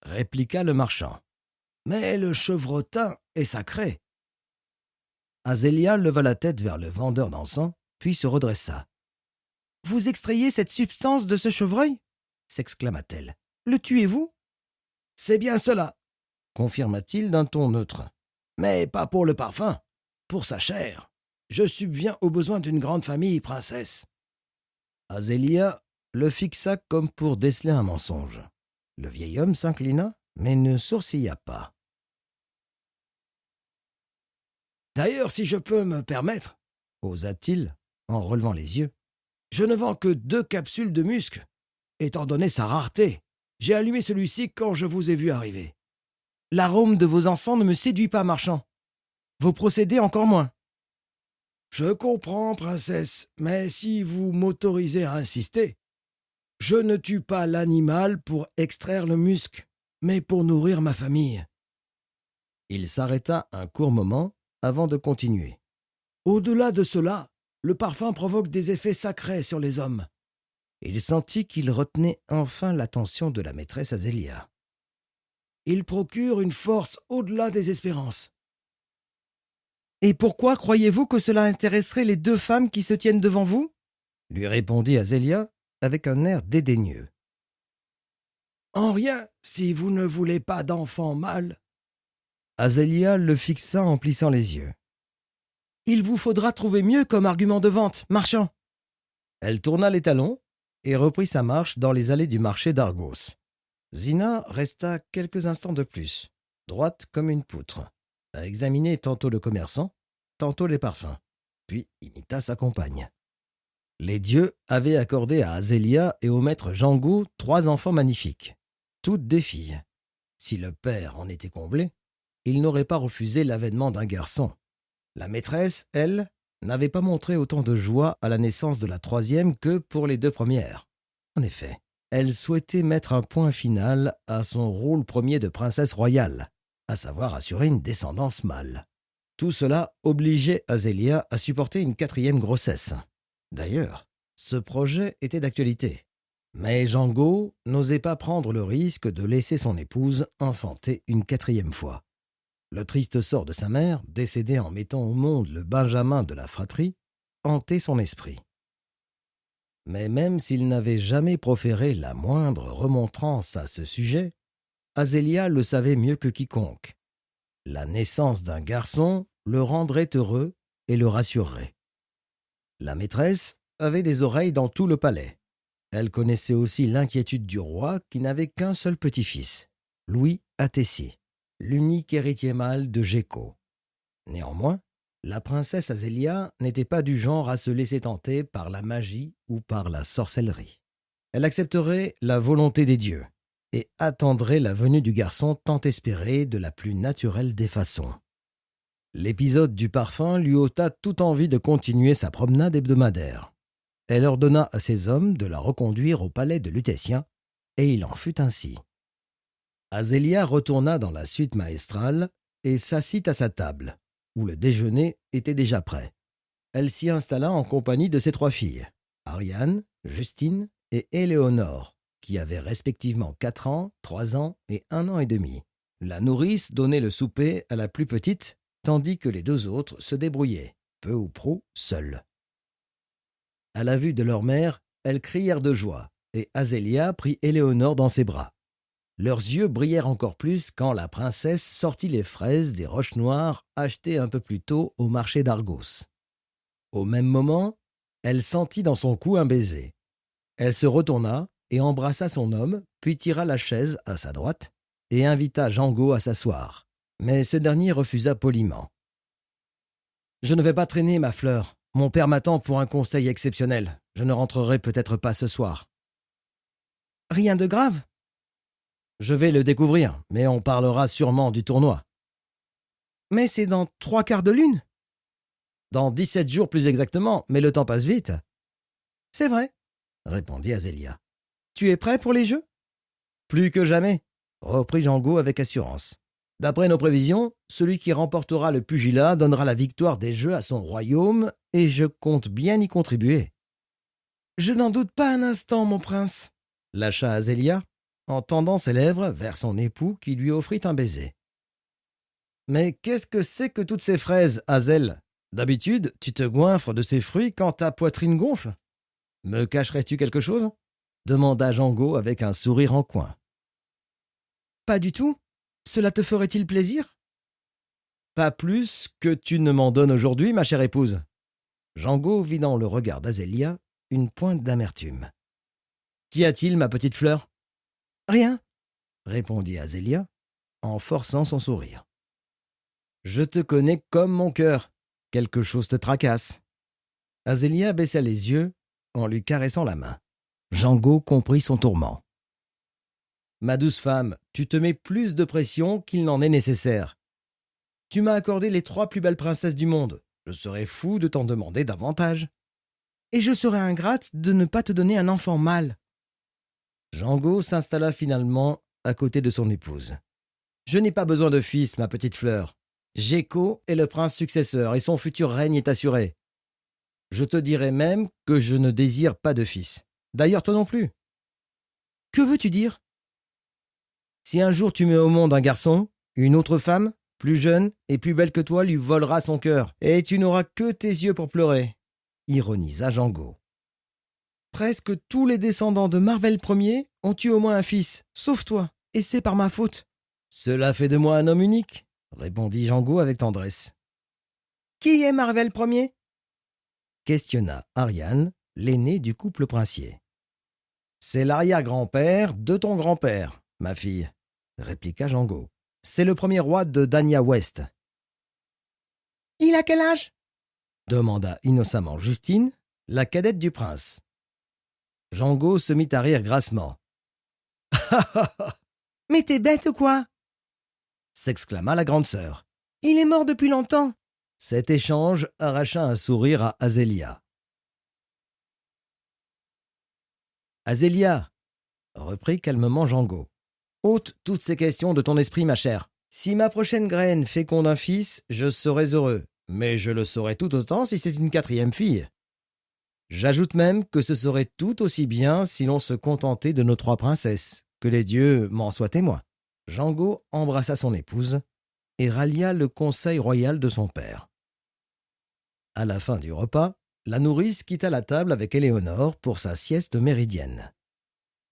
répliqua le marchand. « Mais le chevrotin est sacré. » Azélia leva la tête vers le vendeur d'encens, puis se redressa. « Vous extrayez cette substance de ce chevreuil ?» s'exclama-t-elle. « Le tuez-vous ?»« C'est bien cela, » confirma-t-il d'un ton neutre. « Mais pas pour le parfum, pour sa chair. Je subviens aux besoins d'une grande famille, princesse. » Azélia le fixa comme pour déceler un mensonge. Le vieil homme s'inclina, mais ne sourcilla pas. « D'ailleurs, si je peux me permettre, » osa-t-il en relevant les yeux, « je ne vends que 2 capsules de musc. Étant donné sa rareté, j'ai allumé celui-ci quand je vous ai vu arriver. L'arôme de vos encens ne me séduit pas, marchand. Vos procédés encore moins. »« Je comprends, princesse, mais si vous m'autorisez à insister, je ne tue pas l'animal pour extraire le musc, mais pour nourrir ma famille. » Il s'arrêta un court moment avant de continuer. « Au-delà de cela, le parfum provoque des effets sacrés sur les hommes. » Il sentit qu'il retenait enfin l'attention de la maîtresse Azélia. « Il procure une force au-delà des espérances. »« Et pourquoi croyez-vous que cela intéresserait les 2 femmes qui se tiennent devant vous ?» lui répondit Azélia avec un air dédaigneux. « En rien, si vous ne voulez pas d'enfant mâle. » Azélia le fixa en plissant les yeux. « Il vous faudra trouver mieux comme argument de vente, marchand. » Elle tourna les talons et reprit sa marche dans les allées du marché d'Argos. Zina resta quelques instants de plus, droite comme une poutre, à examiner tantôt le commerçant, tantôt les parfums, puis imita sa compagne. Les dieux avaient accordé à Azélia et au maître Django 3 enfants magnifiques, toutes des filles. Si le père en était comblé, il n'aurait pas refusé l'avènement d'un garçon. La maîtresse, elle, n'avait pas montré autant de joie à la naissance de la 3e que pour les 2 premières. En effet, elle souhaitait mettre un point final à son rôle premier de princesse royale, à savoir assurer une descendance mâle. Tout cela obligeait Azélia à supporter une 4e grossesse. D'ailleurs, ce projet était d'actualité. Mais Django n'osait pas prendre le risque de laisser son épouse enfanter une 4e fois. Le triste sort de sa mère, décédée en mettant au monde le benjamin de la fratrie, hantait son esprit. Mais même s'il n'avait jamais proféré la moindre remontrance à ce sujet, Azélia le savait mieux que quiconque. La naissance d'un garçon le rendrait heureux et le rassurerait. La maîtresse avait des oreilles dans tout le palais. Elle connaissait aussi l'inquiétude du roi qui n'avait qu'un seul petit-fils, Louis Atessi, l'unique héritier mâle de Géco. Néanmoins, La princesse Azélia n'était pas du genre à se laisser tenter par la magie ou par la sorcellerie. Elle accepterait la volonté des dieux et attendrait la venue du garçon tant espéré de la plus naturelle des façons. L'épisode du parfum lui ôta toute envie de continuer sa promenade hebdomadaire. Elle ordonna à ses hommes de la reconduire au palais de Lutétien, et il en fut ainsi. Azélia retourna dans la suite maestrale et s'assit à sa table, où le déjeuner était déjà prêt. Elle s'y installa en compagnie de ses 3 filles, Ariane, Justine et Éléonore, qui avaient respectivement 4 ans, 3 ans et 1 an et demi. La nourrice donnait le souper à la plus petite, tandis que les 2 autres se débrouillaient, peu ou prou seules. À la vue de leur mère, elles crièrent de joie, et Azélia prit Éléonore dans ses bras. Leurs yeux brillèrent encore plus quand la princesse sortit les fraises des roches noires achetées un peu plus tôt au marché d'Argos. Au même moment, elle sentit dans son cou un baiser. Elle se retourna et embrassa son homme, puis tira la chaise à sa droite et invita Jango à s'asseoir. Mais ce dernier refusa poliment. « Je ne vais pas traîner, ma fleur. Mon père m'attend pour un conseil exceptionnel. Je ne rentrerai peut-être pas ce soir. »« Rien de grave ? » ?»« Je vais le découvrir, mais on parlera sûrement du tournoi. »« Mais c'est dans 3 quarts de lune ?»« Dans 17 jours plus exactement, mais le temps passe vite. »« C'est vrai, » répondit Azélia. « Tu es prêt pour les jeux ?»« Plus que jamais, » reprit Jango avec assurance. « D'après nos prévisions, celui qui remportera le pugilat donnera la victoire des jeux à son royaume, et je compte bien y contribuer. »« Je n'en doute pas un instant, mon prince, » lâcha Azélia, en tendant ses lèvres vers son époux qui lui offrit un baiser. « Mais qu'est-ce que c'est que toutes ces fraises, Azél ? D'habitude, tu te goinfres de ces fruits quand ta poitrine gonfle. Me cacherais-tu quelque chose ? » demanda Jango avec un sourire en coin. « Pas du tout. Cela te ferait-il plaisir ? » ?»« Pas plus que tu ne m'en donnes aujourd'hui, ma chère épouse. » Jango vit dans le regard d'Azélia une pointe d'amertume. « Qu'y a-t-il, ma petite fleur ? » ?»« Rien, » répondit Azélia, en forçant son sourire. « Je te connais comme mon cœur. Quelque chose te tracasse. » Azélia baissa les yeux en lui caressant la main. Jango comprit son tourment. « Ma douce femme, tu te mets plus de pression qu'il n'en est nécessaire. Tu m'as accordé les 3 plus belles princesses du monde. Je serais fou de t'en demander davantage. Et je serais ingrate de ne pas te donner un enfant mâle. » Jango s'installa finalement à côté de son épouse. « Je n'ai pas besoin de fils, ma petite fleur. Géko est le prince successeur et son futur règne est assuré. Je te dirais même que je ne désire pas de fils. D'ailleurs, toi non plus. »« Que veux-tu dire ? » ?»« Si un jour tu mets au monde un garçon, une autre femme, plus jeune et plus belle que toi, lui volera son cœur, et tu n'auras que tes yeux pour pleurer, » ironisa Jango. « Presque tous les descendants de Marvel Ier ont eu au moins un fils, sauf toi, et c'est par ma faute. »« Cela fait de moi un homme unique, » répondit Jango avec tendresse. « Qui est Marvel Ier ? » questionna Ariane, l'aînée du couple princier. « C'est l'arrière-grand-père de ton grand-père, ma fille, » répliqua Jango. « C'est le premier roi de Dania West. »« Il a quel âge ? » demanda innocemment Justine, la cadette du prince. Jango se mit à rire grassement. « Mais t'es bête ou quoi ? » s'exclama la grande sœur. « Il est mort depuis longtemps. » Cet échange arracha un sourire à Azélia. « Azélia, » reprit calmement Jango, « ôte toutes ces questions de ton esprit, ma chère. Si ma prochaine graine féconde un fils, je serai heureux, mais je le serai tout autant si c'est une 4e fille. J'ajoute même que ce serait tout aussi bien si l'on se contentait de nos 3 princesses, que les dieux m'en soient témoins. » Jango embrassa son épouse et rallia le conseil royal de son père. À la fin du repas, la nourrice quitta la table avec Éléonore pour sa sieste méridienne.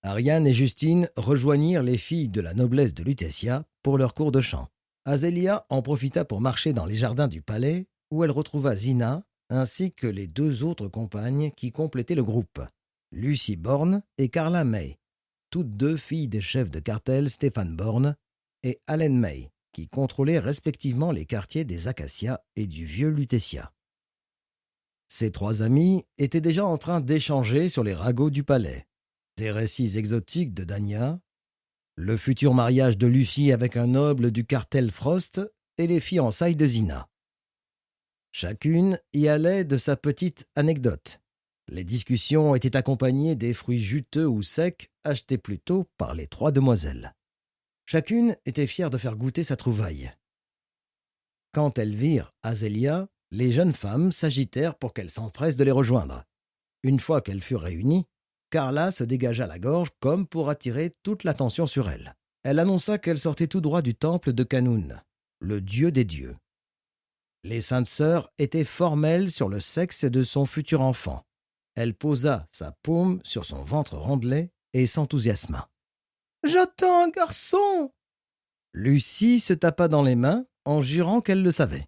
Ariane et Justine rejoignirent les filles de la noblesse de Lutétia pour leur cours de chant. Azélia en profita pour marcher dans les jardins du palais, où elle retrouva Zina, ainsi que les 2 autres compagnes qui complétaient le groupe, Lucy Borne et Carla May, toutes 2 filles des chefs de cartel Stéphane Borne et Allen May, qui contrôlaient respectivement les quartiers des Acacias et du vieux Lutetia. Ces trois amis étaient déjà en train d'échanger sur les ragots du palais, des récits exotiques de Dania, le futur mariage de Lucie avec un noble du cartel Frost et les fiançailles de Zina. Chacune y allait de sa petite anecdote. Les discussions étaient accompagnées des fruits juteux ou secs achetés plus tôt par les trois demoiselles. Chacune était fière de faire goûter sa trouvaille. Quand elles virent Azélia, les jeunes femmes s'agitèrent pour qu'elles s'empressent de les rejoindre. Une fois qu'elles furent réunies, Carla se dégagea la gorge comme pour attirer toute l'attention sur elle. Elle annonça qu'elle sortait tout droit du temple de Khnum, le dieu des dieux. Les saintes sœurs étaient formelles sur le sexe de son futur enfant. Elle posa sa paume sur son ventre rondelet et s'enthousiasma. « J'attends un garçon !» Lucie se tapa dans les mains en jurant qu'elle le savait.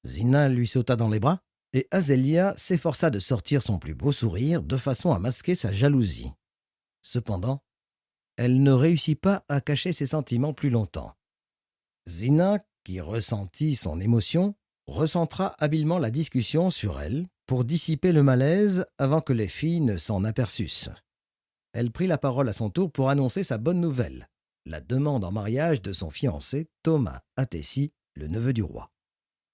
Zina lui sauta dans les bras et Azélia s'efforça de sortir son plus beau sourire de façon à masquer sa jalousie. Cependant, elle ne réussit pas à cacher ses sentiments plus longtemps. Zina, qui ressentit son émotion, recentra habilement la discussion sur elle pour dissiper le malaise avant que les filles ne s'en aperçussent. Elle prit la parole à son tour pour annoncer sa bonne nouvelle, la demande en mariage de son fiancé Thomas Atessi, le neveu du roi.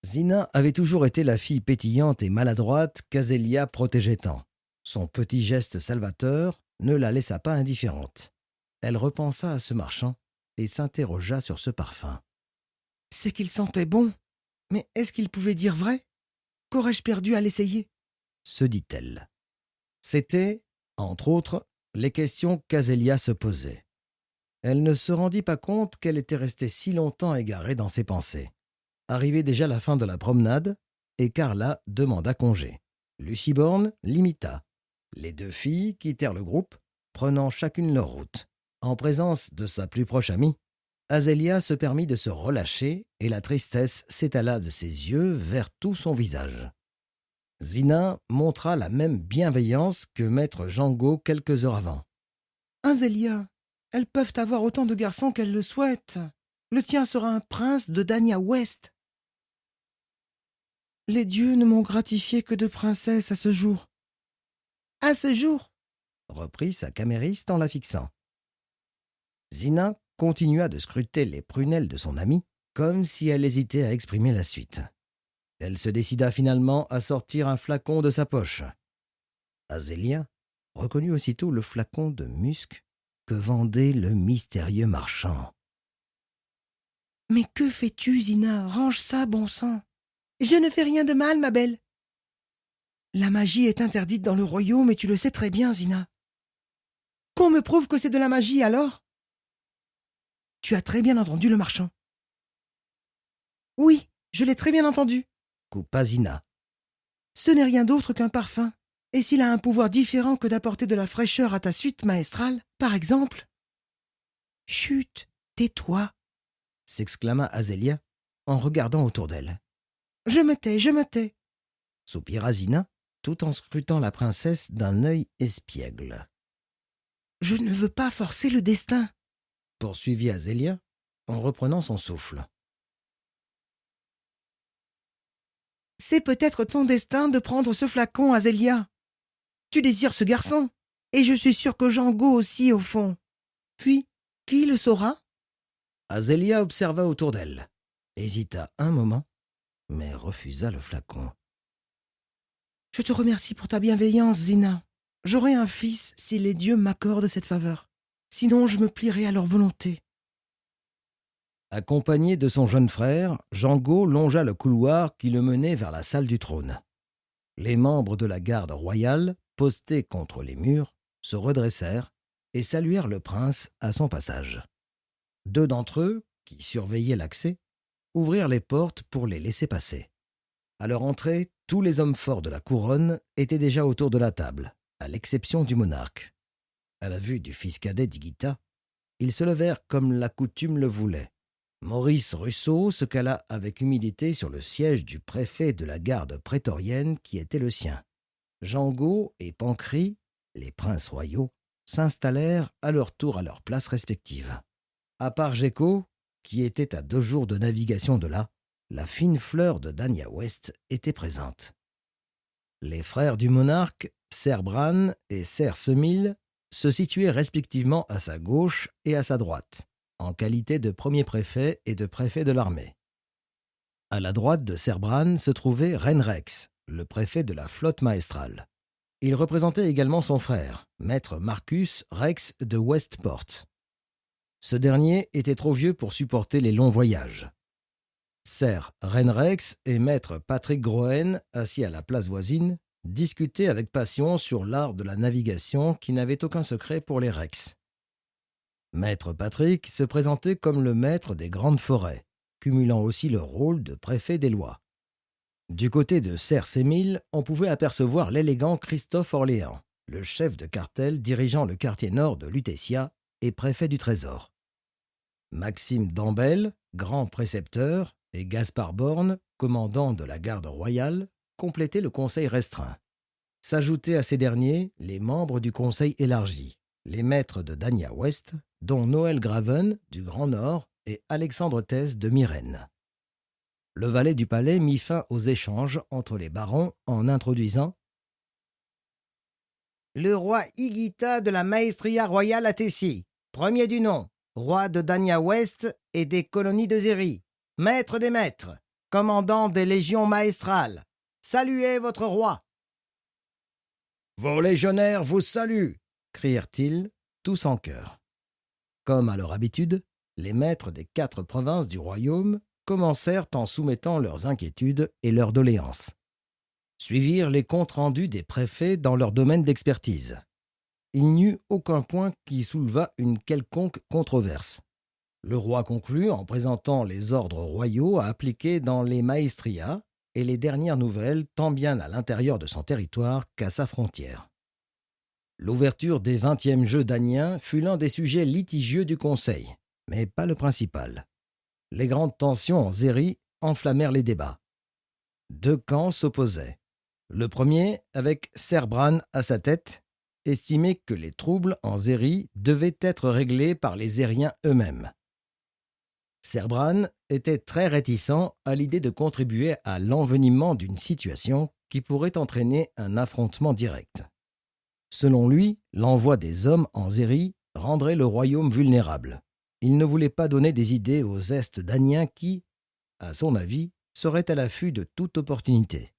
Zina avait toujours été la fille pétillante et maladroite qu'Azélia protégeait tant. Son petit geste salvateur ne la laissa pas indifférente. Elle repensa à ce marchand et s'interrogea sur ce parfum. « C'est qu'il sentait bon, mais est-ce qu'il pouvait dire vrai ? Qu'aurais-je perdu à l'essayer ?» se dit-elle. C'étaient, entre autres, les questions qu'Azélia se posait. Elle ne se rendit pas compte qu'elle était restée si longtemps égarée dans ses pensées. Arrivait déjà la fin de la promenade, et Carla demanda congé. Lucy Borne l'imita. Les deux filles quittèrent le groupe, prenant chacune leur route. En présence de sa plus proche amie, Azélia se permit de se relâcher et la tristesse s'étala de ses yeux vers tout son visage. Zina montra la même bienveillance que maître Django quelques heures avant. « Azélia, elles peuvent avoir autant de garçons qu'elles le souhaitent. Le tien sera un prince de Dania West. » « Les dieux ne m'ont gratifié que de princesse à ce jour. »« À ce jour ?» reprit sa camériste en la fixant. Zina continua de scruter les prunelles de son amie comme si elle hésitait à exprimer la suite. Elle se décida finalement à sortir un flacon de sa poche. Azélia reconnut aussitôt le flacon de musc que vendait le mystérieux marchand. « Mais que fais-tu, Zina ? Range ça, bon sang !»« Je ne fais rien de mal, ma belle. »« La magie est interdite dans le royaume et tu le sais très bien, Zina. »« Qu'on me prouve que c'est de la magie, alors ?»« Tu as très bien entendu le marchand. »« Oui, je l'ai très bien entendu, » coupa Zina. « Ce n'est rien d'autre qu'un parfum. Et s'il a un pouvoir différent que d'apporter de la fraîcheur à ta suite maestrale, par exemple... »« Chut, tais-toi » s'exclama Azélia en regardant autour d'elle. « Je me tais, soupira Zina, tout en scrutant la princesse d'un œil espiègle. « Je ne veux pas forcer le destin, poursuivit Azélia en reprenant son souffle. « C'est peut-être ton destin de prendre ce flacon, Azélia. Tu désires ce garçon, et je suis sûre que Django aussi, au fond. Puis, qui le saura ?» Azélia observa autour d'elle, hésita un moment, mais refusa le flacon. « Je te remercie pour ta bienveillance, Zina. J'aurai un fils si les dieux m'accordent cette faveur. Sinon, je me plierai à leur volonté. » Accompagné de son jeune frère, Django longea le couloir qui le menait vers la salle du trône. Les membres de la garde royale, postés contre les murs, se redressèrent et saluèrent le prince à son passage. Deux d'entre eux, qui surveillaient l'accès, ouvrirent les portes pour les laisser passer. À leur entrée, tous les hommes forts de la couronne étaient déjà autour de la table, à l'exception du monarque. À la vue du fils cadet d'Higuita, ils se levèrent comme la coutume le voulait. Maurice Russo se cala avec humilité sur le siège du préfet de la garde prétorienne qui était le sien. Django et Pancri, les princes royaux, s'installèrent à leur tour à leurs places respectives. À part Gecko, qui était à 2 jours de navigation de là, la fine fleur de Danya West était présente. Les frères du monarque, Ser Bran et Ser Semil, se situaient respectivement à sa gauche et à sa droite, en qualité de premier préfet et de préfet de l'armée. À la droite de Ser Bran se trouvait Renrex, le préfet de la flotte maestrale. Il représentait également son frère, maître Marcus Rex de Westport. Ce dernier était trop vieux pour supporter les longs voyages. Ser Renrex et maître Patrick Groen, assis à la place voisine, discutaient avec passion sur l'art de la navigation qui n'avait aucun secret pour les Rex. Maître Patrick se présentait comme le maître des grandes forêts, cumulant aussi le rôle de préfet des lois. Du côté de Ser Semil, on pouvait apercevoir l'élégant Christophe Orléans, le chef de cartel dirigeant le quartier nord de Lutetia et préfet du Trésor. Maxime Dambel, grand précepteur, et Gaspard Borne, commandant de la garde royale, complétaient le conseil restreint. S'ajoutaient à ces derniers les membres du conseil élargi, les maîtres de Danya West, dont Noël Graven du Grand Nord et Alexandre Thès de Myrène. Le valet du palais mit fin aux échanges entre les barons en introduisant « Le roi Igita de la Maestria royale à Tessie, premier du nom, roi de Danya West et des colonies de Zéry, maître des maîtres, commandant des légions maestrales, saluez votre roi !»« Vos légionnaires vous saluent !» crièrent-ils, tous en chœur. Comme à leur habitude, les maîtres des 4 provinces du royaume commencèrent en soumettant leurs inquiétudes et leurs doléances. Suivirent les comptes rendus des préfets dans leur domaine d'expertise. Il n'y eut aucun point qui soulevât une quelconque controverse. Le roi conclut en présentant les ordres royaux à appliquer dans les maestria et les dernières nouvelles tant bien à l'intérieur de son territoire qu'à sa frontière. L'ouverture des 20e Jeux daniens fut l'un des sujets litigieux du Conseil, mais pas le principal. Les grandes tensions en Zéry enflammèrent les débats. 2 camps s'opposaient. Le premier, avec Ser Bran à sa tête, estimait que les troubles en Zéry devaient être réglés par les Zériens eux-mêmes. Ser Bran était très réticent à l'idée de contribuer à l'envenimement d'une situation qui pourrait entraîner un affrontement direct. Selon lui, l'envoi des hommes en Zéry rendrait le royaume vulnérable. Il ne voulait pas donner des idées aux Est daniens qui, à son avis, seraient à l'affût de toute opportunité.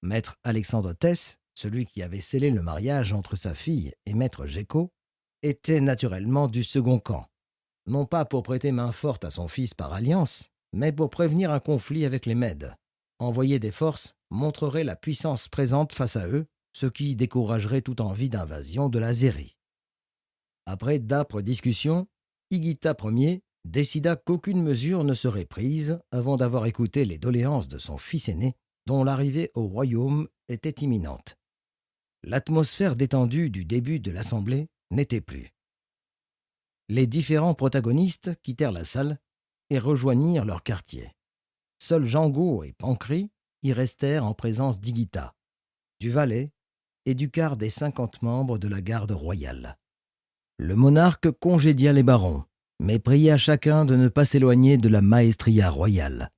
Maître Alexandre Thès, celui qui avait scellé le mariage entre sa fille et maître Géco, était naturellement du second camp, non pas pour prêter main forte à son fils par alliance, mais pour prévenir un conflit avec les Mèdes. Envoyer des forces montrerait la puissance présente face à eux, ce qui découragerait toute envie d'invasion de la Zéry. Après d'âpres discussions, Igita Ier décida qu'aucune mesure ne serait prise avant d'avoir écouté les doléances de son fils aîné, dont l'arrivée au royaume était imminente. L'atmosphère détendue du début de l'assemblée n'était plus. Les différents protagonistes quittèrent la salle et rejoignirent leur quartier. Seuls Jango et Pancry y restèrent en présence d'Igita, du valet et du quart des 50 membres de la garde royale. Le monarque congédia les barons, mais pria chacun de ne pas s'éloigner de la maestria royale.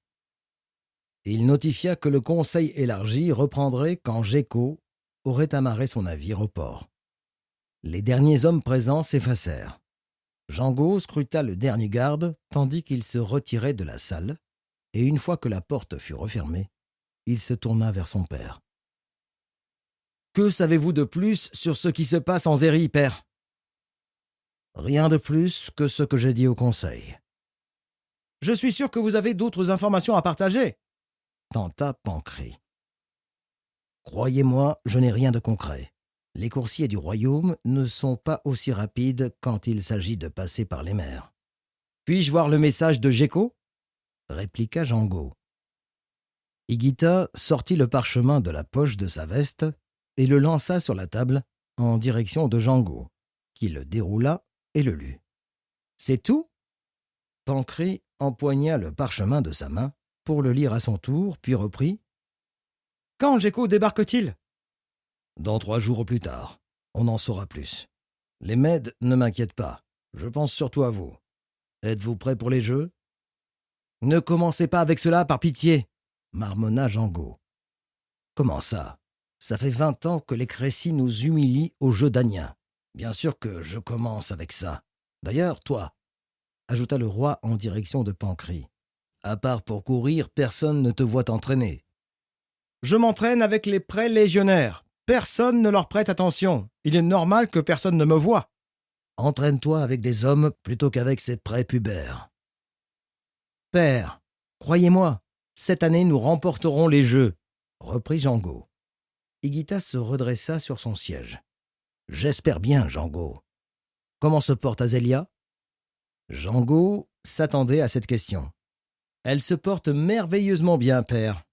Il notifia que le conseil élargi reprendrait quand Géco aurait amarré son navire au port. Les derniers hommes présents s'effacèrent. Jango scruta le dernier garde tandis qu'il se retirait de la salle, et une fois que la porte fut refermée, il se tourna vers son père. « Que savez-vous de plus sur ce qui se passe en Zéry, père ?» « Rien de plus que ce que j'ai dit au conseil. »« Je suis sûr que vous avez d'autres informations à partager » tenta Pancry. « Croyez-moi, je n'ai rien de concret. Les coursiers du royaume ne sont pas aussi rapides quand il s'agit de passer par les mers. »« Puis-je voir le message de Géco » répliqua Jango. Igita sortit le parchemin de la poche de sa veste et le lança sur la table en direction de Jango, qui le déroula et le lut. « C'est tout ?» Pancry empoigna le parchemin de sa main pour le lire à son tour, puis reprit. « Quand Géco débarque-t-il ?»« Dans 3 jours au plus tard. On en saura plus. Les Mèdes ne m'inquiètent pas. Je pense surtout à vous. Êtes-vous prêts pour les jeux ? Ne commencez pas avec cela, par pitié, marmonna Jango. Comment ça ? Ça fait 20 ans que les Crécy nous humilient aux jeux d'Agnin. Bien sûr que je commence avec ça. D'ailleurs, toi, ajouta le roi en direction de Pancry, à part pour courir, personne ne te voit t'entraîner. Je m'entraîne avec les prés légionnaires. Personne ne leur prête attention. Il est normal que personne ne me voie. Entraîne-toi avec des hommes plutôt qu'avec ces prés pubères. Père, croyez-moi, cette année nous remporterons les jeux, reprit Jango. Higuita se redressa sur son siège. J'espère bien, Jango. Comment se porte Azélia ? Jango s'attendait à cette question. Elle se porte merveilleusement bien, père.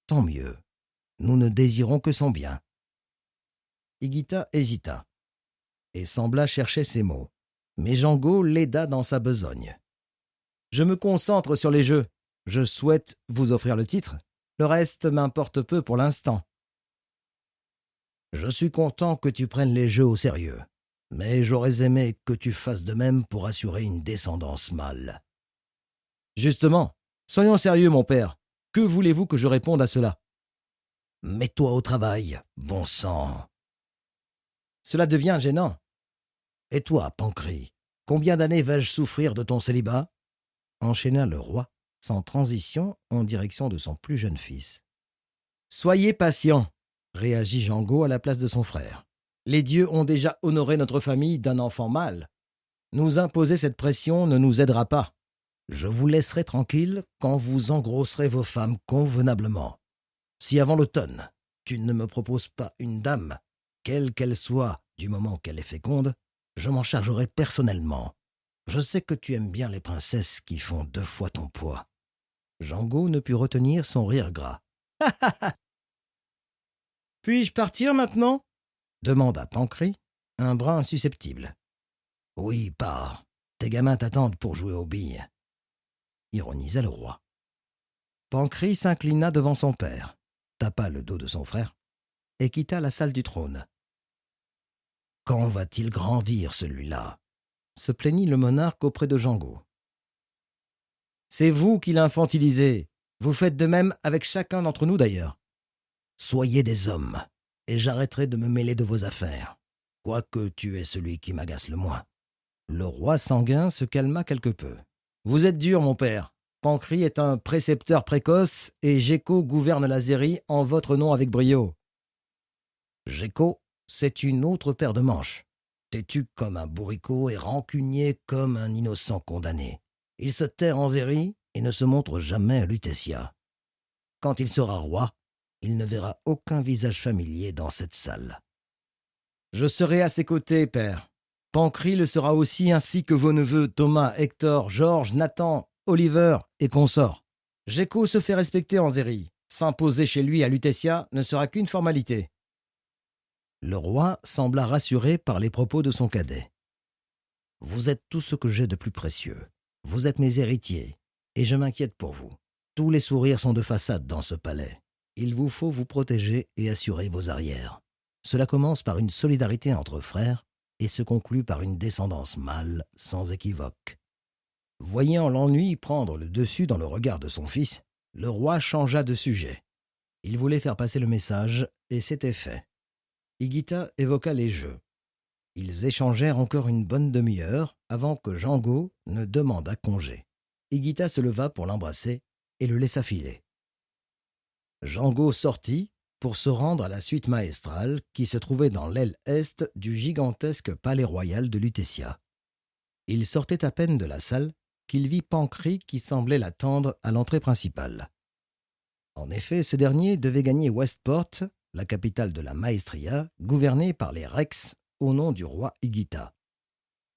Tant mieux. Nous ne désirons que son bien. Higuita hésita et sembla chercher ses mots. Mais Jango l'aida dans sa besogne. Je me concentre sur les jeux. Je souhaite vous offrir le titre. Le reste m'importe peu pour l'instant. Je suis content que tu prennes les jeux au sérieux, mais j'aurais aimé que tu fasses de même pour assurer une descendance mâle. Justement, soyons sérieux, mon père. Que voulez-vous que je réponde à cela ? Mets-toi au travail, bon sang. Cela devient gênant. Et toi, Pancry, combien d'années vais-je souffrir de ton célibat ? Enchaîna le roi, sans transition, en direction de son plus jeune fils. Soyez patient, réagit Jango à la place de son frère. Les dieux ont déjà honoré notre famille d'un enfant mâle. Nous imposer cette pression ne nous aidera pas. Je vous laisserai tranquille quand vous engrosserez vos femmes convenablement. Si avant l'automne, tu ne me proposes pas une dame, quelle qu'elle soit, du moment qu'elle est féconde, je m'en chargerai personnellement. Je sais que tu aimes bien les princesses qui font 2 fois ton poids. Jango ne put retenir son rire gras. Puis-je partir maintenant ? Demanda Pancry, un brin susceptible. Oui, pars. Tes gamins t'attendent pour jouer aux billes. Ironisa le roi. Pancry s'inclina devant son père, tapa le dos de son frère et quitta la salle du trône. Quand va-t-il grandir, celui-là ? Se plaignit le monarque auprès de Jango. C'est vous qui l'infantilisez. Vous faites de même avec chacun d'entre nous d'ailleurs. Soyez des hommes, et j'arrêterai de me mêler de vos affaires, quoique tu es celui qui m'agace le moins. Le roi sanguin se calma quelque peu. Vous êtes dur, mon père. Pancry est un précepteur précoce et Géco gouverne la Zérie en votre nom avec brio. Géco, c'est une autre paire de manches. Têtu comme un bourricot et rancunier comme un innocent condamné. Il se terre en Zérie et ne se montre jamais à Lutetia. Quand il sera roi, il ne verra aucun visage familier dans cette salle. Je serai à ses côtés, père. Pancry le sera aussi, ainsi que vos neveux Thomas, Hector, Georges, Nathan, Oliver et consorts. Géco se fait respecter en Zérie. S'imposer chez lui à Lutetia ne sera qu'une formalité. Le roi sembla rassuré par les propos de son cadet. Vous êtes tout ce que j'ai de plus précieux. Vous êtes mes héritiers, et je m'inquiète pour vous. Tous les sourires sont de façade dans ce palais. Il vous faut vous protéger et assurer vos arrières. Cela commence par une solidarité entre frères et se conclut par une descendance mâle sans équivoque. Voyant l'ennui prendre le dessus dans le regard de son fils, le roi changea de sujet. Il voulait faire passer le message, et c'était fait. Higuita évoqua les jeux. Ils échangèrent encore une bonne demi-heure avant que Jango ne demandât congé. Higuita se leva pour l'embrasser et le laissa filer. Jango sortit pour se rendre à la suite maestrale qui se trouvait dans l'aile est du gigantesque palais royal de Lutetia. Il sortait à peine de la salle qu'il vit Pancry qui semblait l'attendre à l'entrée principale. En effet, ce dernier devait gagner Westport, la capitale de la Maestria, gouvernée par les Rex au nom du roi Higuita.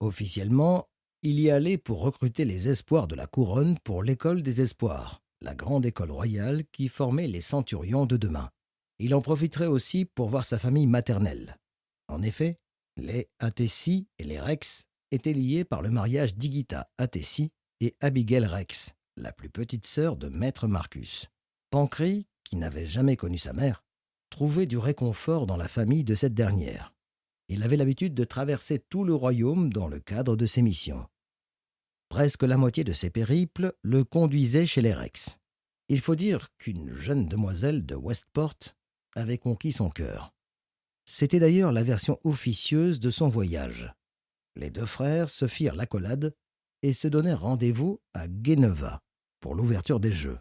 Officiellement, il y allait pour recruter les espoirs de la couronne pour l'école des espoirs, la grande école royale qui formait les centurions de demain. Il en profiterait aussi pour voir sa famille maternelle. En effet, les Atessi et les Rex étaient liés par le mariage d'Higuita Atessi et Abigail Rex, la plus petite sœur de maître Marcus. Pancry, qui n'avait jamais connu sa mère, trouvait du réconfort dans la famille de cette dernière. Il avait l'habitude de traverser tout le royaume dans le cadre de ses missions. Presque la moitié de ses périples le conduisait chez les Rex. Il faut dire qu'une jeune demoiselle de Westport avait conquis son cœur. C'était d'ailleurs la version officieuse de son voyage. Les deux frères se firent l'accolade et se donnèrent rendez-vous à Geneva pour l'ouverture des Jeux.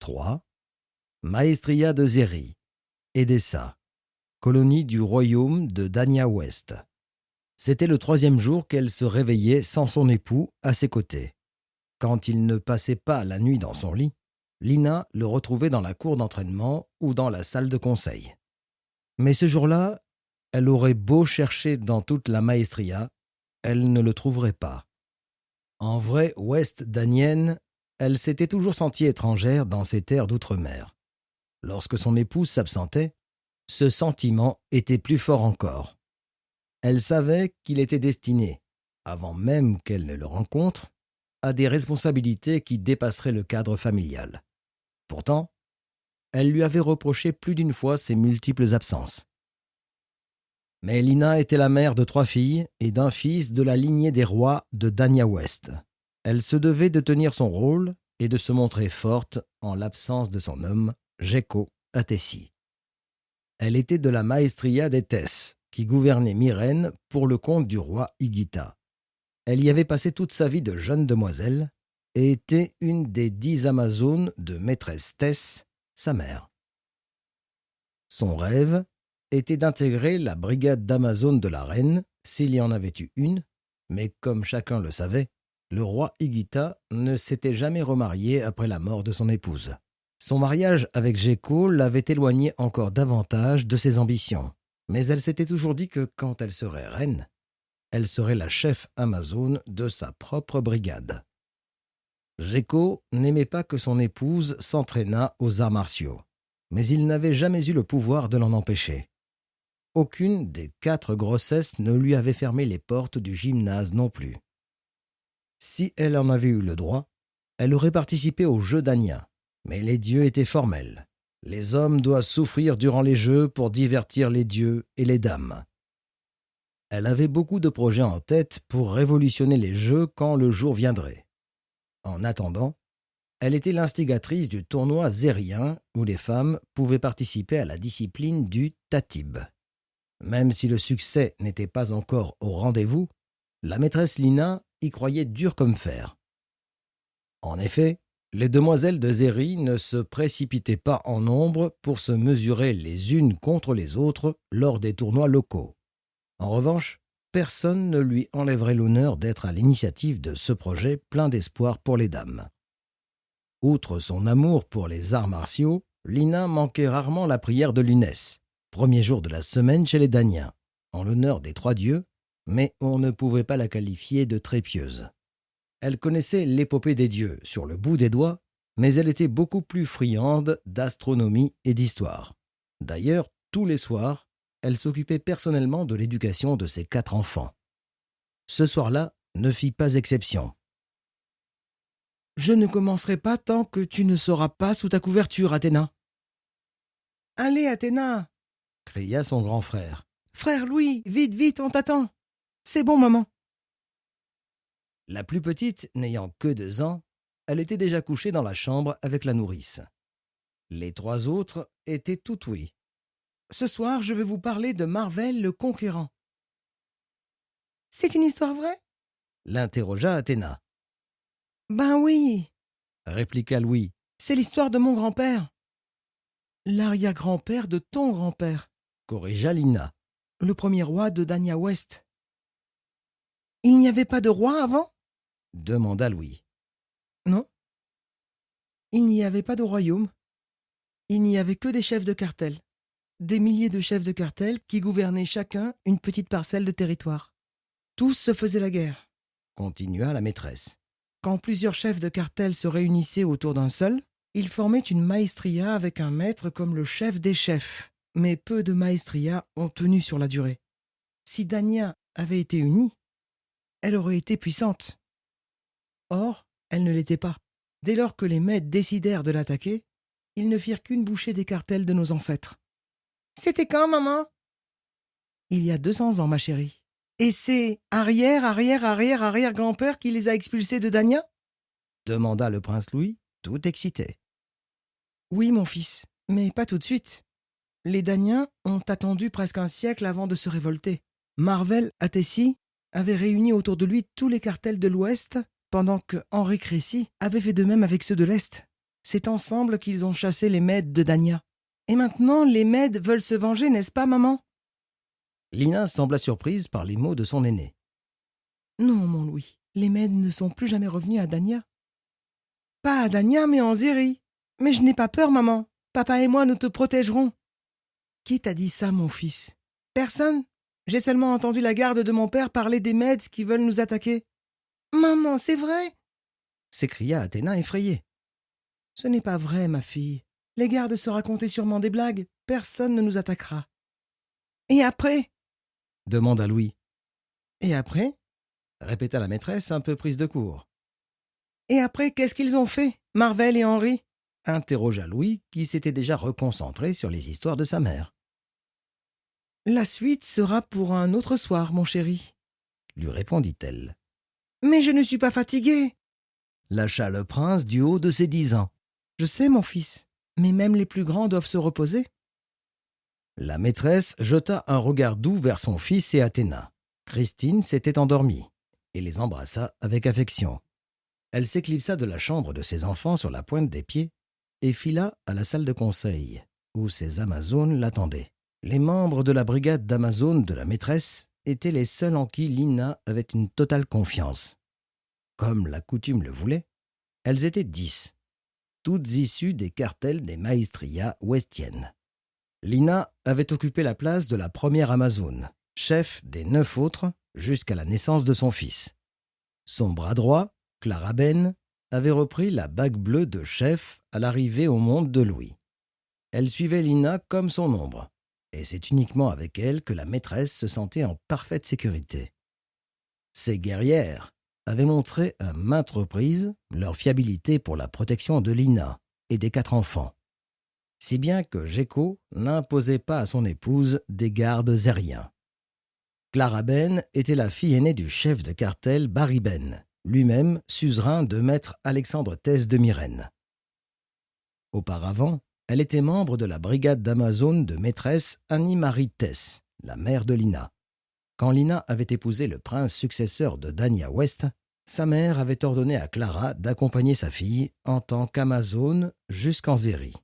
3. Maestria de Zéry, Edessa, colonie du royaume de Dania West. C'était le 3e jour qu'elle se réveillait sans son époux à ses côtés. Quand il ne passait pas la nuit dans son lit, Lina le retrouvait dans la cour d'entraînement ou dans la salle de conseil. Mais ce jour-là, elle aurait beau chercher dans toute la Maestria, elle ne le trouverait pas. En vraie Ouest-Danienne, elle s'était toujours sentie étrangère dans ces terres d'outre-mer. Lorsque son épouse s'absentait, ce sentiment était plus fort encore. Elle savait qu'il était destiné, avant même qu'elle ne le rencontre, à des responsabilités qui dépasseraient le cadre familial. Pourtant, elle lui avait reproché plus d'une fois ses multiples absences. Mais Lina était la mère de 3 filles et d'un fils de la lignée des rois de Dania West. Elle se devait de tenir son rôle et de se montrer forte en l'absence de son homme, Jeko Atessi. Elle était de la Maestria d'Étès, qui gouvernait Myrène pour le compte du roi Igita. Elle y avait passé toute sa vie de jeune demoiselle et était une des 10 Amazones de maîtresse Tess, sa mère. Son rêve était d'intégrer la brigade d'Amazones de la reine, s'il y en avait eu une, mais comme chacun le savait, le roi Igita ne s'était jamais remarié après la mort de son épouse. Son mariage avec Jeko l'avait éloigné encore davantage de ses ambitions, mais elle s'était toujours dit que quand elle serait reine, elle serait la chef amazone de sa propre brigade. Jeko n'aimait pas que son épouse s'entraînât aux arts martiaux, mais il n'avait jamais eu le pouvoir de l'en empêcher. Aucune des 4 grossesses ne lui avait fermé les portes du gymnase non plus. Si elle en avait eu le droit, elle aurait participé aux Jeux d'Ania, mais les dieux étaient formels. Les hommes doivent souffrir durant les Jeux pour divertir les dieux et les dames. Elle avait beaucoup de projets en tête pour révolutionner les Jeux quand le jour viendrait. En attendant, elle était l'instigatrice du tournoi zérien où les femmes pouvaient participer à la discipline du tatib. Même si le succès n'était pas encore au rendez-vous, la maîtresse Lina y croyait dur comme fer. En effet, les demoiselles de Zéry ne se précipitaient pas en nombre pour se mesurer les unes contre les autres lors des tournois locaux. En revanche, personne ne lui enlèverait l'honneur d'être à l'initiative de ce projet plein d'espoir pour les dames. Outre son amour pour les arts martiaux, Lina manquait rarement la prière de Lunès, premier jour de la semaine chez les Daniens, en l'honneur des 3 dieux, mais on ne pouvait pas la qualifier de très pieuse. Elle connaissait l'épopée des dieux sur le bout des doigts, mais elle était beaucoup plus friande d'astronomie et d'histoire. D'ailleurs, tous les soirs, elle s'occupait personnellement de l'éducation de ses 4 enfants. Ce soir-là ne fit pas exception. « Je ne commencerai pas tant que tu ne seras pas sous ta couverture, Athéna. »« Allez, Athéna !» cria son grand frère. « Frère Louis, vite, vite, on t'attend. C'est bon, maman. » La plus petite, n'ayant que 2 ans, elle était déjà couchée dans la chambre avec la nourrice. Les 3 autres étaient toutes oui. « Ce soir, je vais vous parler de Marvel le Conquérant. »« C'est une histoire vraie ?» l'interrogea Athéna. « Ben oui, » répliqua Louis. « C'est l'histoire de mon grand-père. »« L'arrière-grand-père de ton grand-père, » corrigea Lina. « Le premier roi de Dania West. »« Il n'y avait pas de roi avant ?» demanda Louis. « Non. Il n'y avait pas de royaume. Il n'y avait que des chefs de cartel. Des milliers de chefs de cartel qui gouvernaient chacun une petite parcelle de territoire. Tous se faisaient la guerre, » continua la maîtresse. Quand plusieurs chefs de cartel se réunissaient autour d'un seul, ils formaient une maestria avec un maître comme le chef des chefs. Mais peu de maestrias ont tenu sur la durée. Si Dania avait été unie, elle aurait été puissante. Or, elle ne l'était pas. Dès lors que les maîtres décidèrent de l'attaquer, ils ne firent qu'une bouchée des cartels de nos ancêtres. « C'était quand, maman ?» il y a 200 ans, ma chérie. Et c'est arrière-grand-père qui les a expulsés de Dania? demanda le prince Louis, tout excité. Oui, mon fils, mais pas tout de suite. Les Daniens ont attendu presque un siècle avant de se révolter. Marvel Attessi avait réuni autour de lui tous les cartels de l'Ouest, pendant que Henri Crécy avait fait de même avec ceux de l'Est. C'est ensemble qu'ils ont chassé les Mèdes de Dania. Et maintenant, les Mèdes veulent se venger, n'est-ce pas, maman? Lina sembla surprise par les mots de son aîné. Non, mon Louis, les Mèdes ne sont plus jamais revenus à Dania. Pas à Dania, mais en Zérie. Mais je n'ai pas peur, maman. Papa et moi, nous te protégerons. Qui t'a dit ça, mon fils? Personne. J'ai seulement entendu la garde de mon père parler des Mèdes qui veulent nous attaquer. Maman, c'est vrai? S'écria Athéna effrayée. Ce n'est pas vrai, ma fille. Les gardes se racontaient sûrement des blagues. Personne ne nous attaquera. Et après? Demanda Louis. Et après? Répéta la maîtresse un peu prise de court. Et après, qu'est-ce qu'ils ont fait, Marvel et Henri? Interrogea Louis, qui s'était déjà reconcentré sur les histoires de sa mère. La suite sera pour un autre soir, mon chéri, lui répondit-elle. Mais je ne suis pas fatiguée, lâcha le prince du haut de ses 10 ans. Je sais, mon fils, mais même les plus grands doivent se reposer. La maîtresse jeta un regard doux vers son fils et Athéna. Christine s'était endormie et les embrassa avec affection. Elle s'éclipsa de la chambre de ses enfants sur la pointe des pieds et fila à la salle de conseil, où ses Amazones l'attendaient. Les membres de la brigade d'Amazones de la maîtresse étaient les seuls en qui Lina avait une totale confiance. Comme la coutume le voulait, elles étaient 10, toutes issues des cartels des maestria ouestiennes. Lina avait occupé la place de la première Amazone, chef des 9 autres jusqu'à la naissance de son fils. Son bras droit, Clarabelle, avait repris la bague bleue de chef à l'arrivée au monde de Louis. Elle suivait Lina comme son ombre, et c'est uniquement avec elle que la maîtresse se sentait en parfaite sécurité. Ces guerrières avaient montré à maintes reprises leur fiabilité pour la protection de Lina et des 4 enfants, si bien que Géco n'imposait pas à son épouse des gardes aériens. Clarabelle était la fille aînée du chef de cartel Bariben, lui-même suzerain de maître Alexandre Thès de Myrène. Auparavant, elle était membre de la brigade d'Amazone de maîtresse Annie-Marie Thès, la mère de Lina. Quand Lina avait épousé le prince successeur de Dania West, sa mère avait ordonné à Clara d'accompagner sa fille en tant qu'Amazone jusqu'en Zérie.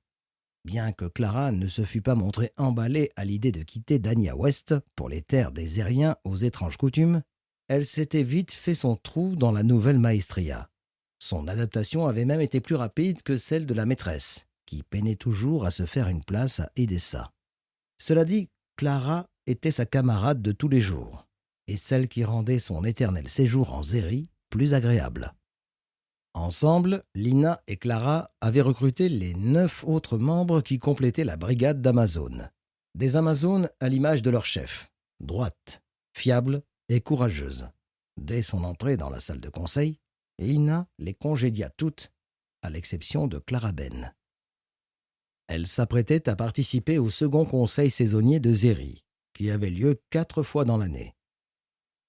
Bien que Clara ne se fût pas montrée emballée à l'idée de quitter Dania West pour les terres des Zériens aux étranges coutumes, elle s'était vite fait son trou dans la nouvelle maestria. Son adaptation avait même été plus rapide que celle de la maîtresse, qui peinait toujours à se faire une place à Edessa. Cela dit, Clara était sa camarade de tous les jours, et celle qui rendait son éternel séjour en Zérie plus agréable. Ensemble, Lina et Clara avaient recruté les 9 autres membres qui complétaient la brigade d'Amazone. Des Amazones à l'image de leur chef, droite, fiable et courageuse. Dès son entrée dans la salle de conseil, Lina les congédia toutes, à l'exception de Clarabelle. Elle s'apprêtait à participer au second conseil saisonnier de Zérie, qui avait lieu 4 fois dans l'année.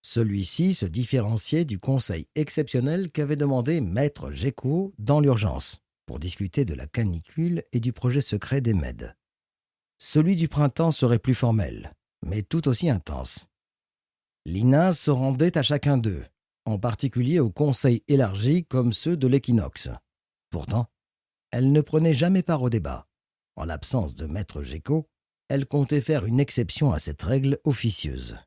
Celui-ci se différenciait du conseil exceptionnel qu'avait demandé Maître Géco dans l'urgence, pour discuter de la canicule et du projet secret des Mèdes. Celui du printemps serait plus formel, mais tout aussi intense. Lina se rendait à chacun d'eux, en particulier aux conseils élargis comme ceux de l'équinoxe. Pourtant, elle ne prenait jamais part au débat. En l'absence de Maître Géco, elle comptait faire une exception à cette règle officieuse.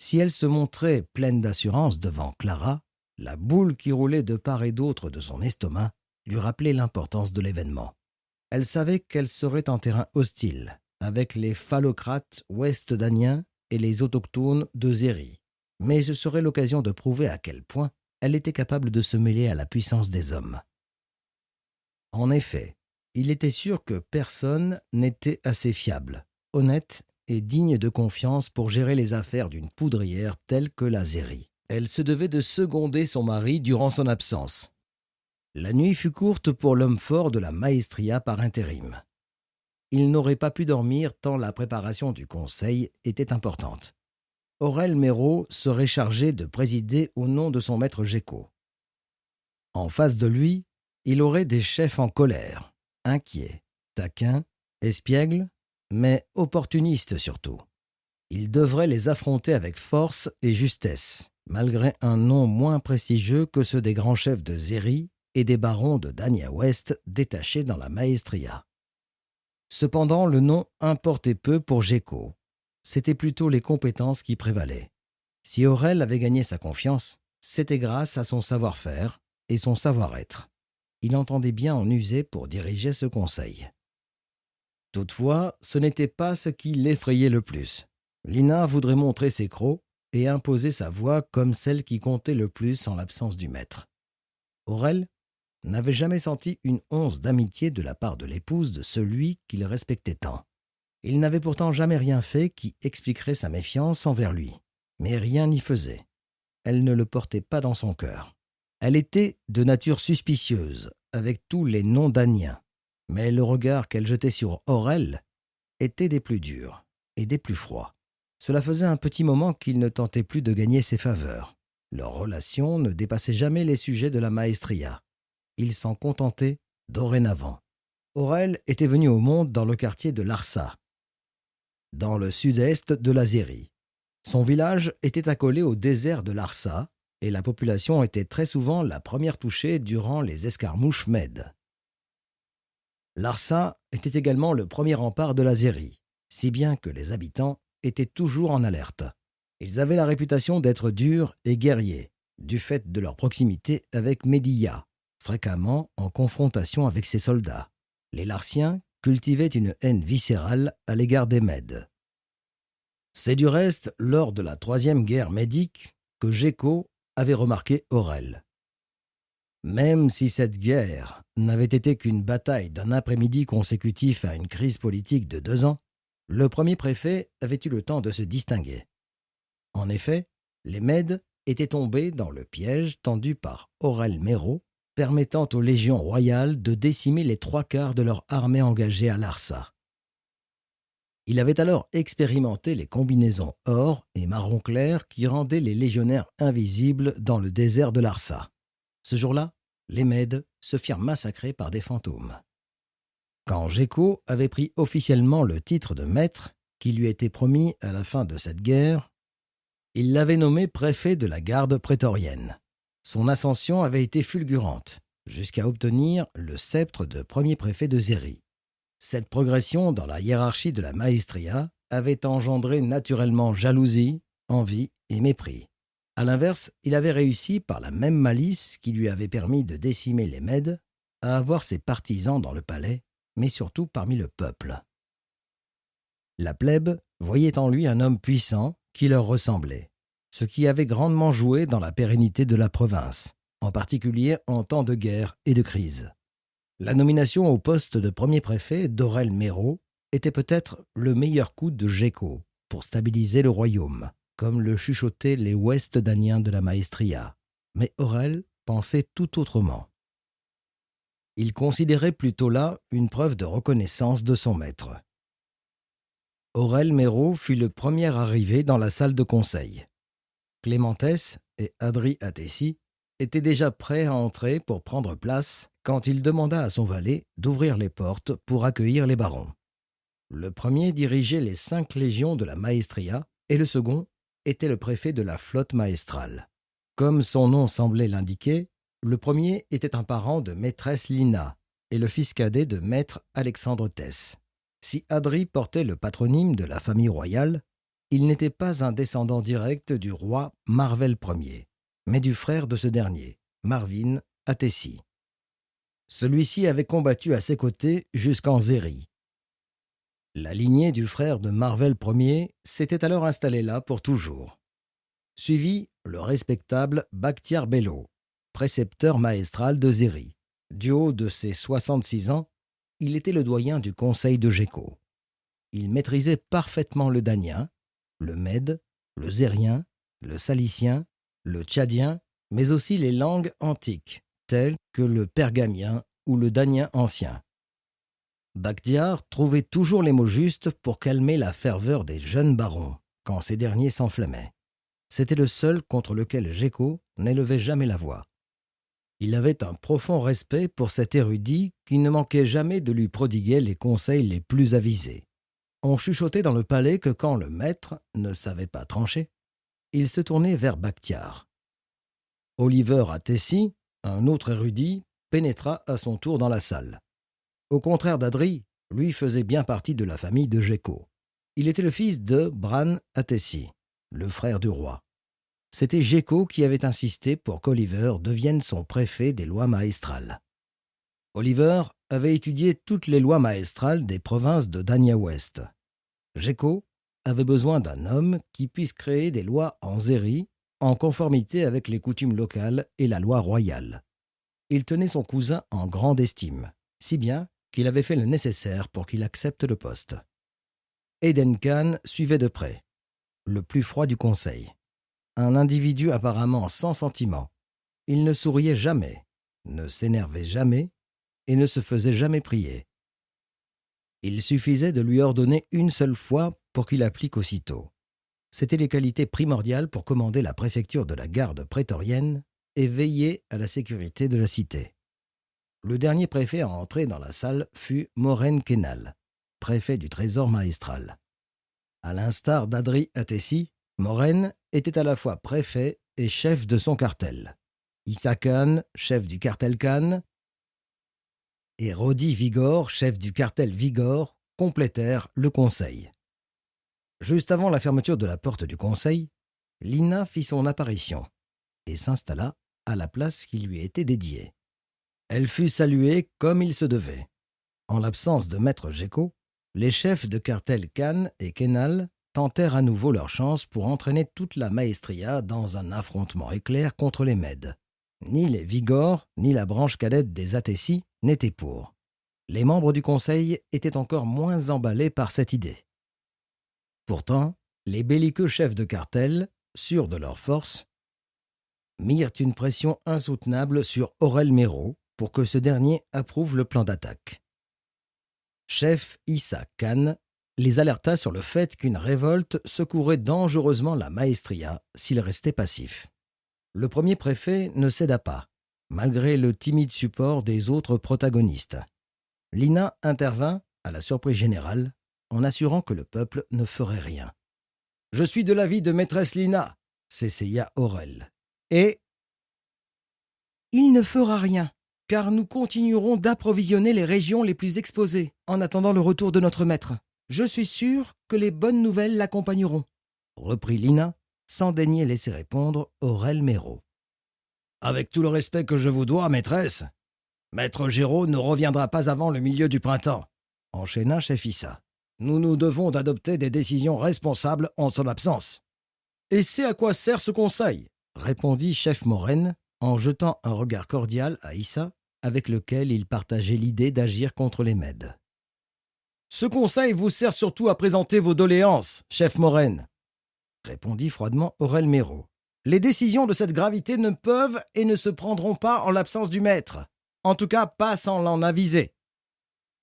Si elle se montrait pleine d'assurance devant Clara, la boule qui roulait de part et d'autre de son estomac lui rappelait l'importance de l'événement. Elle savait qu'elle serait en terrain hostile, avec les phallocrates ouest-daniens et les autochtones de Zérie, mais ce serait l'occasion de prouver à quel point elle était capable de se mêler à la puissance des hommes. En effet, il était sûr que personne n'était assez fiable, honnête et digne de confiance pour gérer les affaires d'une poudrière telle que la Zérie. Elle se devait de seconder son mari durant son absence. La nuit fut courte pour l'homme fort de la maestria par intérim. Il n'aurait pas pu dormir tant la préparation du conseil était importante. Aurel Méraud serait chargé de présider au nom de son maître Géco. En face de lui, il aurait des chefs en colère, inquiets, taquins, espiègles, mais opportunistes surtout. Il devrait les affronter avec force et justesse, malgré un nom moins prestigieux que ceux des grands chefs de Zéry et des barons de Dania Ouest détachés dans la Maestria. Cependant, le nom importait peu pour Géco. C'était plutôt les compétences qui prévalaient. Si Aurel avait gagné sa confiance, c'était grâce à son savoir-faire et son savoir-être. Il entendait bien en user pour diriger ce conseil. Toutefois, ce n'était pas ce qui l'effrayait le plus. Lina voudrait montrer ses crocs et imposer sa voix comme celle qui comptait le plus en l'absence du maître. Aurel n'avait jamais senti une once d'amitié de la part de l'épouse de celui qu'il respectait tant. Il n'avait pourtant jamais rien fait qui expliquerait sa méfiance envers lui. Mais rien n'y faisait. Elle ne le portait pas dans son cœur. Elle était de nature suspicieuse, avec tous les noms daniens. Mais le regard qu'elle jetait sur Aurel était des plus durs et des plus froids. Cela faisait un petit moment qu'il ne tentait plus de gagner ses faveurs. Leur relation ne dépassait jamais les sujets de la Maestria. Il s'en contentait dorénavant. Aurel était venu au monde dans le quartier de Larsa, dans le sud-est de la Zéry. Son village était accolé au désert de Larsa et la population était très souvent la première touchée durant les escarmouches mèdes. Larsa était également le premier rempart de la Zéry, si bien que les habitants étaient toujours en alerte. Ils avaient la réputation d'être durs et guerriers, du fait de leur proximité avec Médilla, fréquemment en confrontation avec ses soldats. Les Larsiens cultivaient une haine viscérale à l'égard des Mèdes. C'est du reste lors de la troisième guerre médique que Géco avait remarqué Aurel. Même si cette guerre n'avait été qu'une bataille d'un après-midi consécutif à une crise politique de 2 ans, le premier préfet avait eu le temps de se distinguer. En effet, les Mèdes étaient tombés dans le piège tendu par Aurel Méraud, permettant aux légions royales de décimer les 3/4 de leur armée engagée à Larsa. Il avait alors expérimenté les combinaisons or et marron clair qui rendaient les légionnaires invisibles dans le désert de Larsa. Ce jour-là, les Mèdes se firent massacrer par des fantômes. Quand Géco avait pris officiellement le titre de maître, qui lui était promis à la fin de cette guerre, il l'avait nommé préfet de la garde prétorienne. Son ascension avait été fulgurante, jusqu'à obtenir le sceptre de premier préfet de Zéry. Cette progression dans la hiérarchie de la Maestria avait engendré naturellement jalousie, envie et mépris. À l'inverse, il avait réussi, par la même malice qui lui avait permis de décimer les Mèdes, à avoir ses partisans dans le palais, mais surtout parmi le peuple. La plèbe voyait en lui un homme puissant qui leur ressemblait, ce qui avait grandement joué dans la pérennité de la province, en particulier en temps de guerre et de crise. La nomination au poste de premier préfet d'Aurel Méraud était peut-être le meilleur coup de Géco pour stabiliser le royaume, comme le chuchotaient les Ouest-Daniens de la Maestria. Mais Aurel pensait tout autrement. Il considérait plutôt là une preuve de reconnaissance de son maître. Aurel Méraud fut le premier arrivé dans la salle de conseil. Clémentès et Adri Atessi étaient déjà prêts à entrer pour prendre place quand il demanda à son valet d'ouvrir les portes pour accueillir les barons. Le premier dirigeait les 5 légions de la Maestria et le second était le préfet de la flotte maestrale. Comme son nom semblait l'indiquer, le premier était un parent de maîtresse Lina et le fils cadet de maître Alexandre Thès. Si Adri portait le patronyme de la famille royale, il n'était pas un descendant direct du roi Marvel Ier, mais du frère de ce dernier, Marvin Atessi. Celui-ci avait combattu à ses côtés jusqu'en Zéry. La lignée du frère de Marvel Ier s'était alors installée là pour toujours. Suivit le respectable Bakhtiar Bello, précepteur maestral de Zéry. Du haut de ses 66 ans, il était le doyen du conseil de Géco. Il maîtrisait parfaitement le danien, le mède, le zérien, le salicien, le tchadien, mais aussi les langues antiques, telles que le pergamien ou le danien ancien. Bakhtiar trouvait toujours les mots justes pour calmer la ferveur des jeunes barons, quand ces derniers s'enflammaient. C'était le seul contre lequel Gecko n'élevait jamais la voix. Il avait un profond respect pour cet érudit qui ne manquait jamais de lui prodiguer les conseils les plus avisés. On chuchotait dans le palais que quand le maître ne savait pas trancher, il se tournait vers Bakhtiar. Oliver Attessi, un autre érudit, pénétra à son tour dans la salle. Au contraire d'Adri, lui faisait bien partie de la famille de Gecko. Il était le fils de Bran Attessi, le frère du roi. C'était Gecko qui avait insisté pour qu'Oliver devienne son préfet des lois maestrales. Oliver avait étudié toutes les lois maestrales des provinces de Danya West. Gecko avait besoin d'un homme qui puisse créer des lois en Zéri en conformité avec les coutumes locales et la loi royale. Il tenait son cousin en grande estime, si bien qu'il avait fait le nécessaire pour qu'il accepte le poste. Eden Khan suivait de près, le plus froid du conseil. Un individu apparemment sans sentiment. Il ne souriait jamais, ne s'énervait jamais et ne se faisait jamais prier. Il suffisait de lui ordonner une seule fois pour qu'il applique aussitôt. C'étaient les qualités primordiales pour commander la préfecture de la garde prétorienne et veiller à la sécurité de la cité. Le dernier préfet à entrer dans la salle fut Moren Kenal, préfet du trésor maestral. À l'instar d'Adri Attessi, Moren était à la fois préfet et chef de son cartel. Issa Khan, chef du cartel Khan, et Rodi Vigor, chef du cartel Vigor, complétèrent le conseil. Juste avant la fermeture de la porte du conseil, Lina fit son apparition et s'installa à la place qui lui était dédiée. Elle fut saluée comme il se devait. En l'absence de maître Gecko, les chefs de cartel Khan et Kenal tentèrent à nouveau leur chance pour entraîner toute la Maestria dans un affrontement éclair contre les Mèdes. Ni les Vigor, ni la branche cadette des Attessi n'étaient pour. Les membres du conseil étaient encore moins emballés par cette idée. Pourtant, les belliqueux chefs de cartel, sûrs de leur force, mirent une pression insoutenable sur Aurel Mero pour que ce dernier approuve le plan d'attaque. Chef Issa Khan les alerta sur le fait qu'une révolte secourait dangereusement la Maestria s'ils restaient passifs. Le premier préfet ne céda pas, malgré le timide support des autres protagonistes. Lina intervint, à la surprise générale, en assurant que le peuple ne ferait rien. « Je suis de l'avis de maîtresse Lina », s'essaya Aurel. « Et… » « Il ne fera rien, car nous continuerons d'approvisionner les régions les plus exposées en attendant le retour de notre maître. Je suis sûr que les bonnes nouvelles l'accompagneront. » reprit Lina, sans daigner laisser répondre Aurel Mero. « Avec tout le respect que je vous dois, maîtresse, maître Géraud ne reviendra pas avant le milieu du printemps, » enchaîna chef Issa. « Nous nous devons d'adopter des décisions responsables en son absence. »« Et c'est à quoi sert ce conseil ?» répondit chef Moren, en jetant un regard cordial à Issa, avec lequel il partageait l'idée d'agir contre les Mèdes. « Ce conseil vous sert surtout à présenter vos doléances, chef Moren, » répondit froidement Aurel Mero. « Les décisions de cette gravité ne peuvent et ne se prendront pas en l'absence du maître, en tout cas pas sans l'en aviser. »«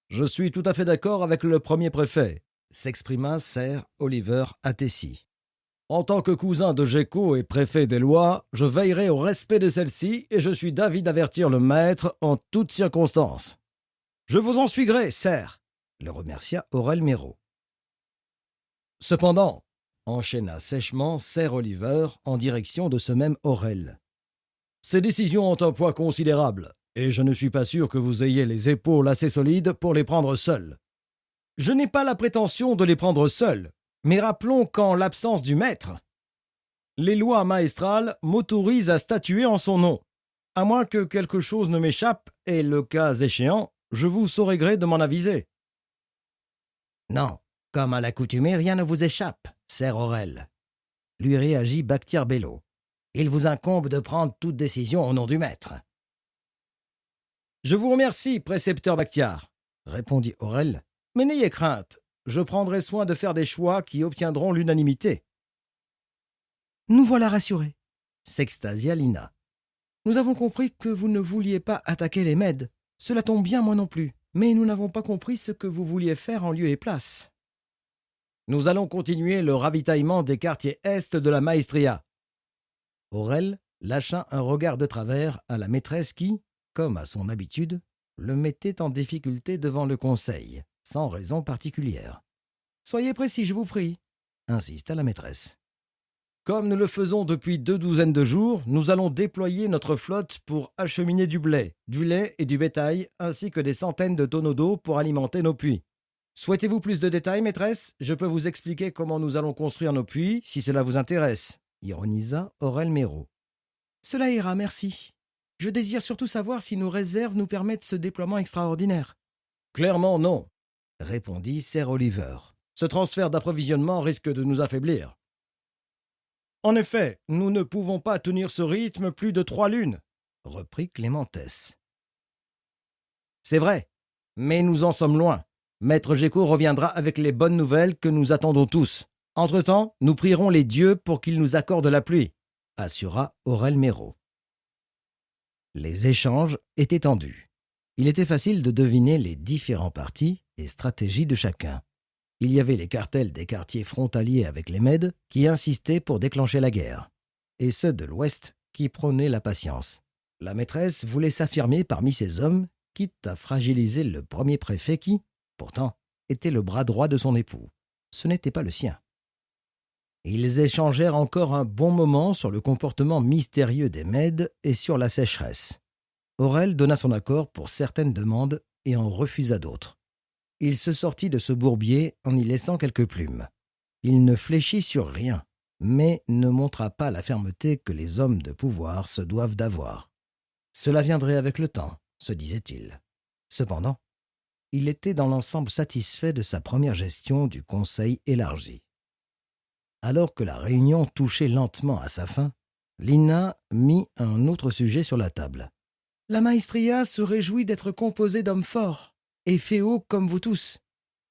Je suis tout à fait d'accord avec le premier préfet, » s'exprima Ser Oliver Attessi. « En tant que cousin de Gecko et préfet des lois, je veillerai au respect de celle-ci et je suis d'avis d'avertir le maître en toutes circonstances. »« Je vous en suis gré, Ser », le remercia Aurel Mero. « Cependant, » enchaîna sèchement Ser Oliver en direction de ce même Aurel, « ces décisions ont un poids considérable, et je ne suis pas sûr que vous ayez les épaules assez solides pour les prendre seul. Je n'ai pas la prétention de les prendre seul, mais rappelons qu'en l'absence du maître, les lois maestrales m'autorisent à statuer en son nom, à moins que quelque chose ne m'échappe, et le cas échéant, je vous saurai gré de m'en aviser. » « Non, comme à l'accoutumée, rien ne vous échappe, Ser Aurel, » lui réagit Bakhtiar Bello. « Il vous incombe de prendre toute décision au nom du maître. »« Je vous remercie, précepteur Bakhtiar, » répondit Aurel, « mais n'ayez crainte, je prendrai soin de faire des choix qui obtiendront l'unanimité. »« Nous voilà rassurés, » s'extasia Lina. « Nous avons compris que vous ne vouliez pas attaquer les Mèdes. Cela tombe bien, moi non plus. Mais nous n'avons pas compris ce que vous vouliez faire en lieu et place. » Nous allons continuer le ravitaillement des quartiers est de la Maestria. Aurel lâcha un regard de travers à la maîtresse qui, comme à son habitude, le mettait en difficulté devant le conseil, sans raison particulière. « Soyez précis, je vous prie, » insista la maîtresse. Comme nous le faisons depuis 2 douzaines de jours, nous allons déployer notre flotte pour acheminer du blé, du lait et du bétail, ainsi que des centaines de tonneaux d'eau pour alimenter nos puits. Souhaitez-vous plus de détails, maîtresse? Je peux vous expliquer comment nous allons construire nos puits, si cela vous intéresse, ironisa Aurel Méraud. Cela ira, merci. Je désire surtout savoir si nos réserves nous permettent ce déploiement extraordinaire. Clairement non, répondit Sir Oliver. Ce transfert d'approvisionnement risque de nous affaiblir. En effet, nous ne pouvons pas tenir ce rythme plus de 3 lunes, reprit Clémentès. C'est vrai, mais nous en sommes loin. Maître Géco reviendra avec les bonnes nouvelles que nous attendons tous. Entre-temps, nous prierons les dieux pour qu'ils nous accordent la pluie, assura Aurel Méraud. Les échanges étaient tendus. Il était facile de deviner les différents partis et stratégies de chacun. Il y avait les cartels des quartiers frontaliers avec les Mèdes qui insistaient pour déclencher la guerre, et ceux de l'Ouest qui prônaient la patience. La maîtresse voulait s'affirmer parmi ces hommes, quitte à fragiliser le premier préfet qui, pourtant, était le bras droit de son époux. Ce n'était pas le sien. Ils échangèrent encore un bon moment sur le comportement mystérieux des Mèdes et sur la sécheresse. Aurel donna son accord pour certaines demandes et en refusa d'autres. Il se sortit de ce bourbier en y laissant quelques plumes. Il ne fléchit sur rien, mais ne montra pas la fermeté que les hommes de pouvoir se doivent d'avoir. Cela viendrait avec le temps, se disait-il. Cependant, il était dans l'ensemble satisfait de sa première gestion du conseil élargi. Alors que la réunion touchait lentement à sa fin, Lina mit un autre sujet sur la table. La Maestria se réjouit d'être composée d'hommes forts et féaux comme vous tous.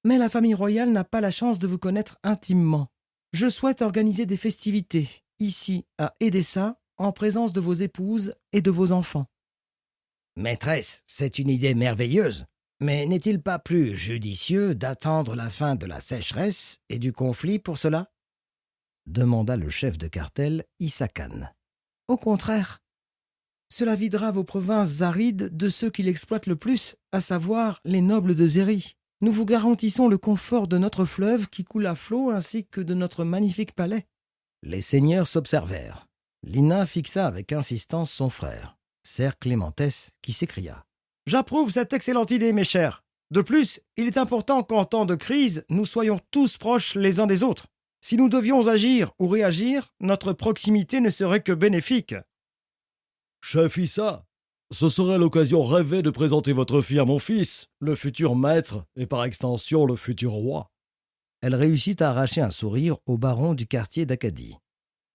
Mais la famille royale n'a pas la chance de vous connaître intimement. Je souhaite organiser des festivités, ici à Edessa, en présence de vos épouses et de vos enfants. Maîtresse, c'est une idée merveilleuse. Mais n'est-il pas plus judicieux d'attendre la fin de la sécheresse et du conflit pour cela? Demanda le chef de cartel Issa Khan. Au contraire. Cela videra vos provinces arides de ceux qui l'exploitent le plus, à savoir les nobles de Zéry. Nous vous garantissons le confort de notre fleuve qui coule à flot ainsi que de notre magnifique palais. Les seigneurs s'observèrent. Lina fixa avec insistance son frère, Sir Clémentès, qui s'écria. « J'approuve cette excellente idée, mes chers. De plus, il est important qu'en temps de crise, nous soyons tous proches les uns des autres. Si nous devions agir ou réagir, notre proximité ne serait que bénéfique. » Chef Issa, ce serait l'occasion rêvée de présenter votre fille à mon fils, le futur maître et par extension le futur roi. Elle réussit à arracher un sourire au baron du quartier d'Acadie.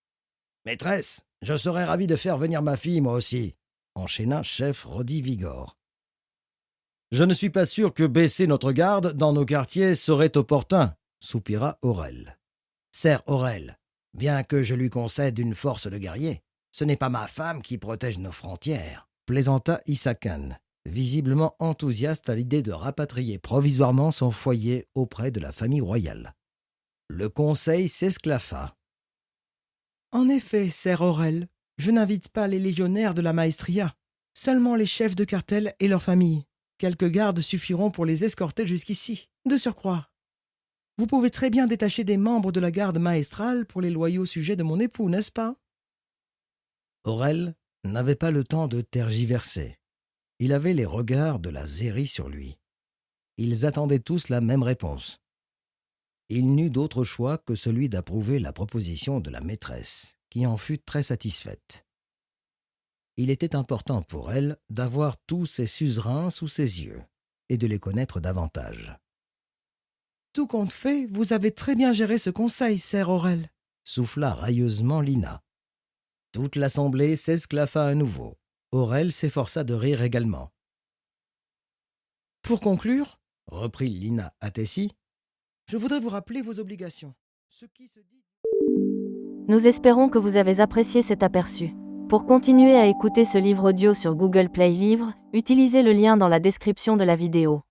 « Maîtresse, je serais ravi de faire venir ma fille, moi aussi, » enchaîna chef Rodi Vigor. « Je ne suis pas sûr que baisser notre garde dans nos quartiers serait opportun, » soupira Aurel. « Sir Aurel, bien que je lui concède une force de guerrier, ce n'est pas ma femme qui protège nos frontières, » plaisanta Issa Khan, visiblement enthousiaste à l'idée de rapatrier provisoirement son foyer auprès de la famille royale. Le conseil s'esclaffa. « En effet, Sir Aurel, je n'invite pas les légionnaires de la Maestria, seulement les chefs de cartel et leurs familles. Quelques gardes suffiront pour les escorter jusqu'ici. De surcroît, vous pouvez très bien détacher des membres de la garde maestrale pour les loyaux sujets de mon époux, n'est-ce pas ?» Aurel n'avait pas le temps de tergiverser. Il avait les regards de la Zéry sur lui. Ils attendaient tous la même réponse. Il n'eut d'autre choix que celui d'approuver la proposition de la maîtresse, qui en fut très satisfaite. Il était important pour elle d'avoir tous ses suzerains sous ses yeux et de les connaître davantage. « Tout compte fait, vous avez très bien géré ce conseil, Sir Aurel, » souffla railleusement Lina. Toute l'assemblée s'esclaffa à nouveau. Aurel s'efforça de rire également. « Pour conclure, » reprit Lina Atessi, « je voudrais vous rappeler vos obligations. Ce qui se dit... » Nous espérons que vous avez apprécié cet aperçu. Pour continuer à écouter ce livre audio sur Google Play Livres, utilisez le lien dans la description de la vidéo.